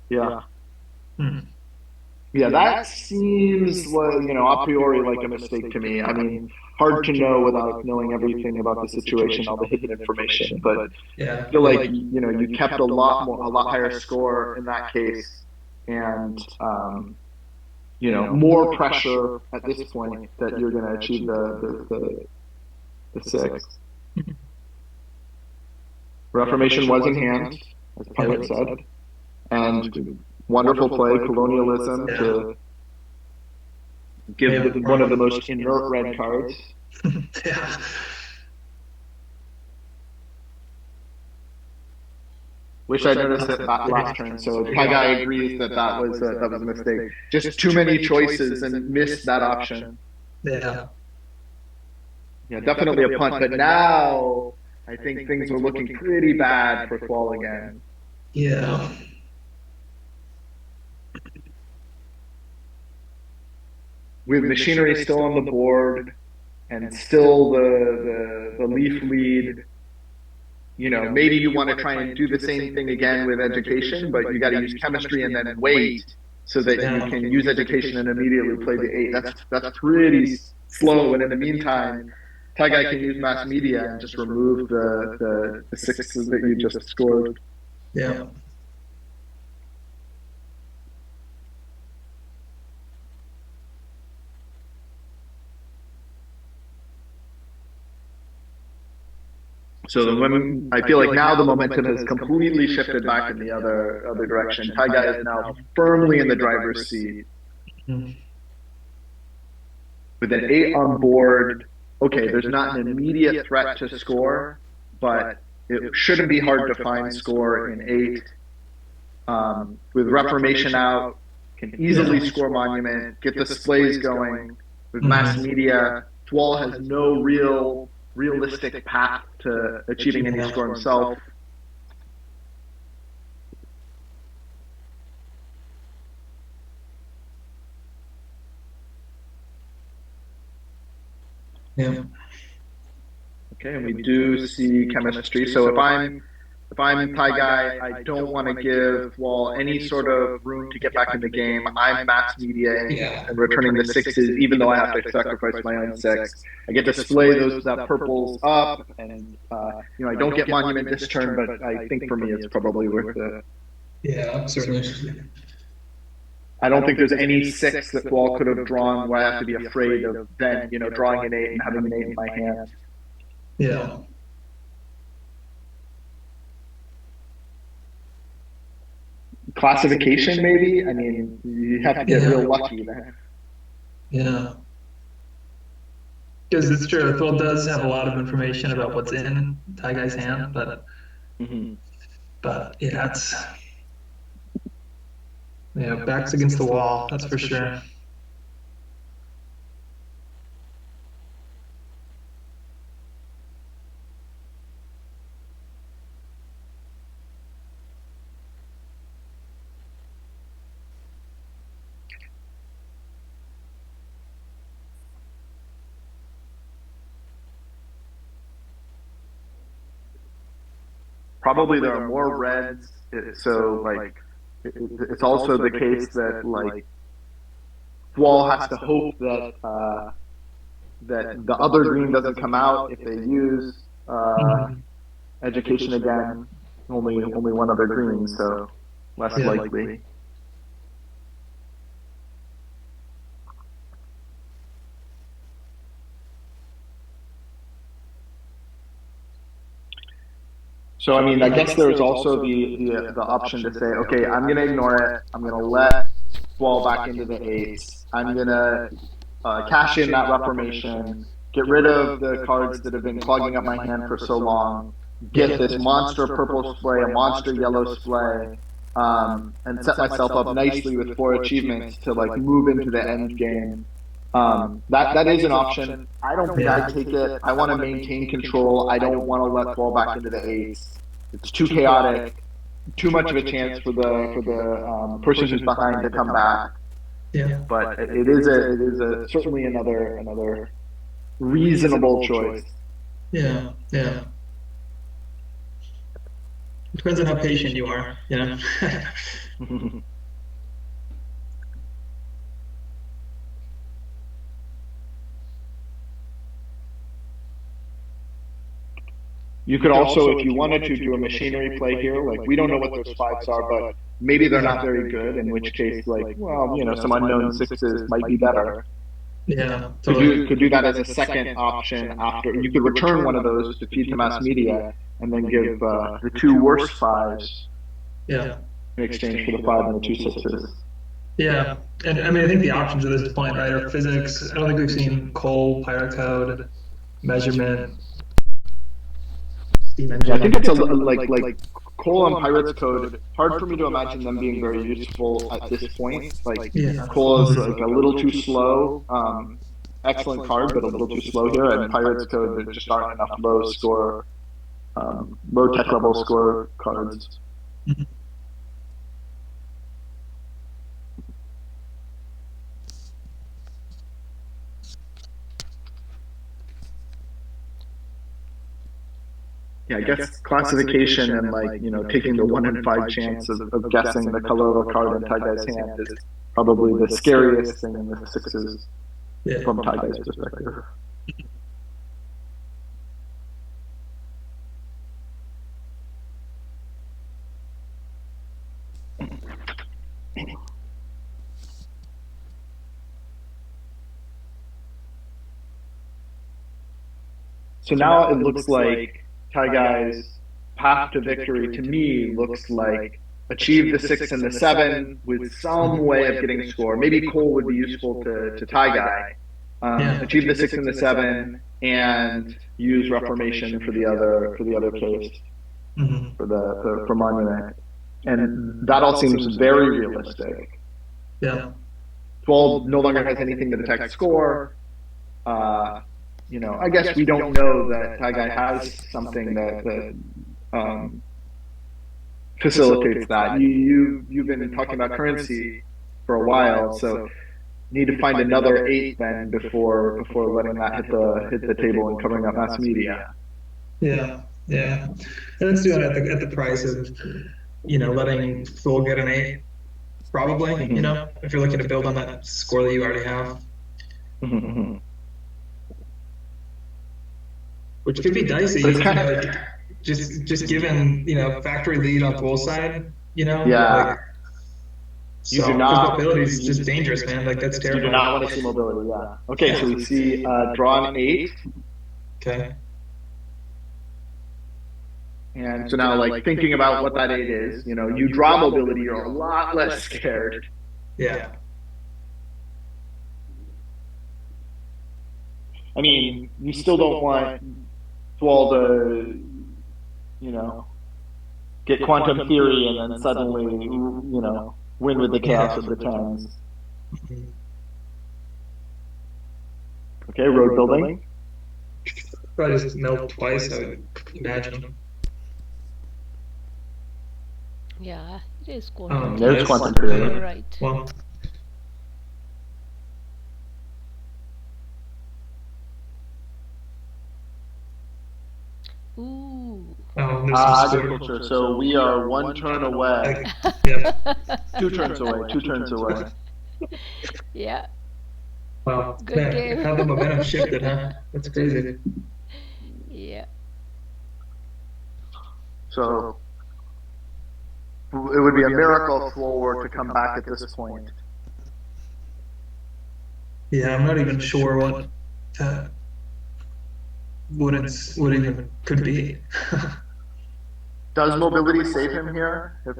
Yeah. Hmm. Yeah, that seems like, a priori like a mistake to me. I mean, hard to know without knowing everything about the situation, all the hidden information, but I Yeah. feel like, you kept a lot higher score in that case and, more pressure at this point that you're going to achieve the 6. Reformation was in hand, as Pirate said, and wonderful play, colonialism Yeah. to give one of the most inert red cards. Yeah. Wish I noticed it last turn. So Ty-Guy agrees that was a mistake. Just too many choices and missed that option. Yeah. Yeah, definitely a punt. But now I think things are looking pretty bad for thwol again. Yeah. With machinery still on the board and still the leaf lead. Maybe you want to try and do the same thing again with education, but you got to use chemistry and then wait so that you Yeah. can use education and immediately play the 8. That's pretty slow. And in the meantime, Ty-Guy can use mass media and just remove the 6s that you just scored. Yeah. So when I feel like now the momentum has completely shifted back in the other direction. Ty-Guy is now firmly in the driver's seat. Hmm. With an 8 on board, okay, there's not an immediate threat to score, but it shouldn't be hard to find score in 8. With Reformation out, can easily score monument, get displays going with mass media. thwol has no realistic path to achieving any score himself. Yeah. Okay, and we do see chemistry. So if I'm Ty-Guy, I don't want to give thwol any sort of room to get back in the game. I'm mass mediating and returning the sixes, even though I have to sacrifice my own six. I get to display those that purples up, and I don't get monument this turn, but I think for me it's probably worth it. Yeah, certainly. I don't think there's any six that thwol could have drawn where I have to be afraid of then, drawing an eight and having an eight in my hand. Yeah. Classification, maybe? I mean, you have to get real lucky then. Yeah. Because it's true, thwol does have a lot of information about what's in Ty-Guy's hand, but yeah, it's backs against the wall, that's for sure. Probably there are more reds, so it's also the case that thwol has to hope that that the other green doesn't come out if they use education again. Only one other green, so less likely. So I mean, I guess there's also the option to say, okay, I'm going to ignore it. I'm going to let thwol back into the eights. I'm going to cash in that reformation, get rid of the cards that have been clogging up my hand for so long, get this monster purple splay, a monster yellow splay, and set myself up nicely with 4 achievements to move into the end game. That is an option. I don't think I'd take it. I want to maintain control. I don't want to let thwol back into the eights. It's too chaotic, too much of a chance for the person who's behind to come back. Yeah. But it is certainly another reasonable choice. Yeah. Depends on how patient you are, You could also, if you wanted to, do a machinery play here. We don't know what those fives are, but maybe they're not very good. In which case, some unknown sixes might be better. Yeah, totally. Could do that as a second option after. You could return one of those to feed to mass media, and then give the 2 worst fives. Yeah. In exchange for the 5 and the 2 sixes. Yeah, and I mean, I think the options at this point, right, are physics. I don't think we've seen coal, pyrocode, measurement. Yeah, I think it's like coal and pirates code. Hard for me to imagine them being very useful at this point. Coal is a little too slow. Excellent card, but a little too slow here. And pirates code, there just aren't enough low tech level score cards. Yeah, I guess classification and taking the 1 in 5 chance of guessing the color of a card in Ty-Guy's hand is probably the scariest thing in the sixes from Ty-Guy's perspective. So now it looks like Ty-Guy's path to victory, to me, looks like achieve the 6 and the 7 with some way of getting score. Maybe Cole would be useful to Ty-Guy. Achieve the 6 and the 7 and use reformation for the other case, for Monument. And that all seems very realistic. Yeah. thwol no longer has anything to detect score. Uh, I guess we don't know that Ty-Guy has something that facilitates that. You've been talking about currency for a while, so need to find another eight then before letting that hit the table and covering up mass media. Yeah. Yeah. And let's do it at the price of, letting thwol get an 8, probably, Mhm. if you're looking to build on that score that you already have, Mhm. which could be dicey, But it's kind of like just given, factory lead on thwol side, yeah. like, You do so because not mobility is just dangerous, man. Like that's you do not terrifying. want to see mobility. Yeah. Okay, so Yeah. we see draw an eight, Okay. and so now like thinking about what that eight is, you draw mobility, you're a lot less scared. Yeah. I mean, you still don't want thwol to you know get quantum theory and then suddenly win with the chaos Yeah. of the tens. Mhm. Okay, road building. Probably just melt twice, I would imagine. Yeah, it is quantum There's theory. Nice. quantum theory. You're Yeah. right. Well, Ooh. there's some score. Agriculture. So we are one turn away, Like, yeah. two turns away, two turns away. Yeah, Wow. good Man, game. how the momentum shifted, huh? That's crazy. Yeah. So it would be a miracle if thwol were to come back at this point. Yeah, I'm not even sure uh, what even could be. Does mobility save him here? If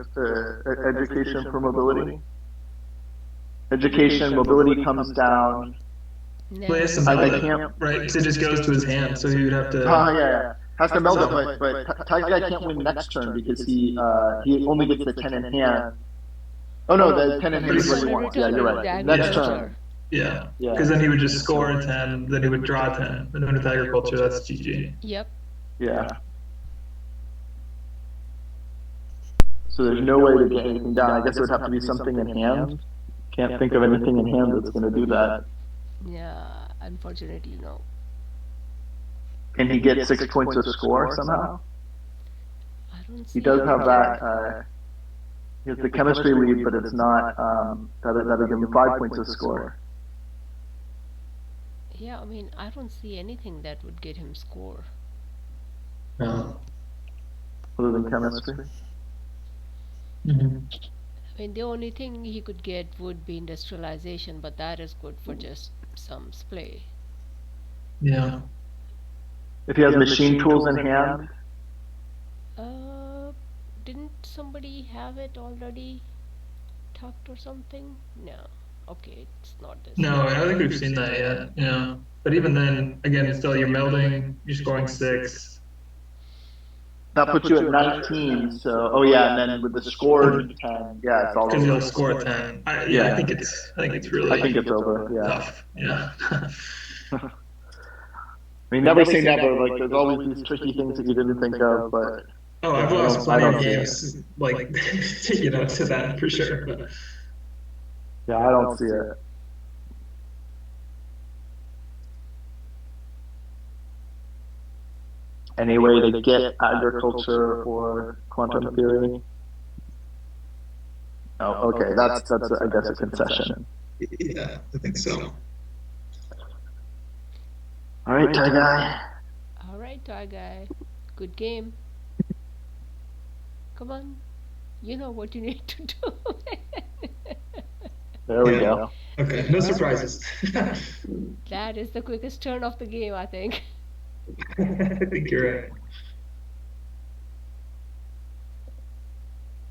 education for mobility, education mobility comes down. Well, he has to No. meld I it, can't. right? Because it just goes to his hand, so he would have Oh to. yeah, yeah. Has to meld it, So, but Ty-Guy can't win next turn because he only gets the 10 in hand. Oh no, the 10 in but hand is He's what he he's gonna wants. Yeah, return you're it with right. the Next agriculture. turn. yeah, Yeah, because then he would just score a 10, then he would draw 10, and then with agriculture, that's GG. Yep. yeah. So there's no way to get anything down. I guess it would have to be something in hand. Can't think of anything in hand that's going to do that. Yeah, unfortunately, no. Can he get 6 points of score somehow? I don't He see does how he have can. that. He has the chemistry lead, but it's not. That'll give him 5 points of score. Yeah, I mean, I don't see anything that would get him score. No. Other than chemistry. Mhm. I mean, the only thing he could get would be industrialization, but that is good for just some splay. Yeah. If he has machine tools in hand, Uh, didn't somebody have it already tucked or something? No. Okay, it's not this. No, I don't think we've seen that yet. Yeah. But even then, again, still you're melding, you're scoring 6. that puts you at 19. So, oh yeah, and then with the scored 10, yeah, it's all Because he'll over. score a 10. Yeah, Yeah, I think it's I think really it's over. Yeah. tough. Yeah. I mean, never say never. Like, there's always these tricky things that you didn't think of, but Oh, I've yeah, lost I plenty don't of see it. games like to that for sure. But Yeah, I don't see it. Any way to get agriculture or quantum theory? Oh, okay. That's I guess a concession. yeah, I think so. All right, Ty-Guy. Alright, Ty-Guy. Good game. Come on. You know what you need to do. There we Yeah. go. Okay, no surprises. That is the quickest turn of the game, I think. I think you're right.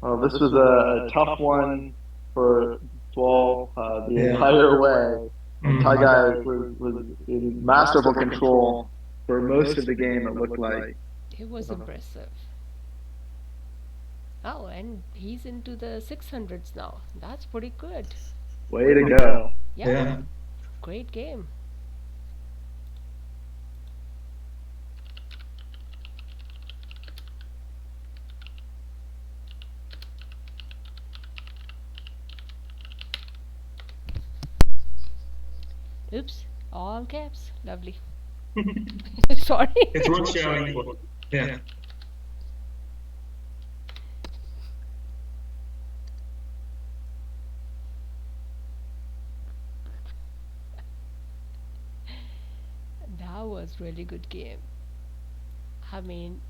Well, this was a tough one for thwol the Yeah. entire way. And Mhm. Ty-Guy was in masterful control for most of the game, it looked like. It was impressive. Oh, and he's into the 600s now. That's pretty good. Way to go. Yeah, Yeah. great game. Oops, all caps. Lovely. Sorry. It's worth showing for. Yeah. That was really good game. I mean,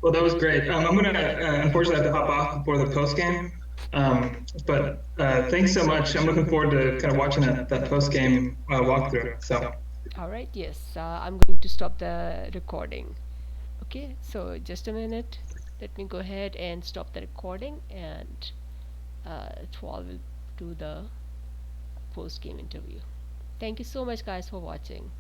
Well, that was great. I'm gonna unfortunately have to hop off before the post game. But thanks so much. I'm looking forward to kind of watching that post game walkthrough. So, all right, yes, I'm going to stop the recording. Okay, so just a minute. Let me go ahead and stop the recording, and thwol will do the post game interview. Thank you so much, guys, for watching.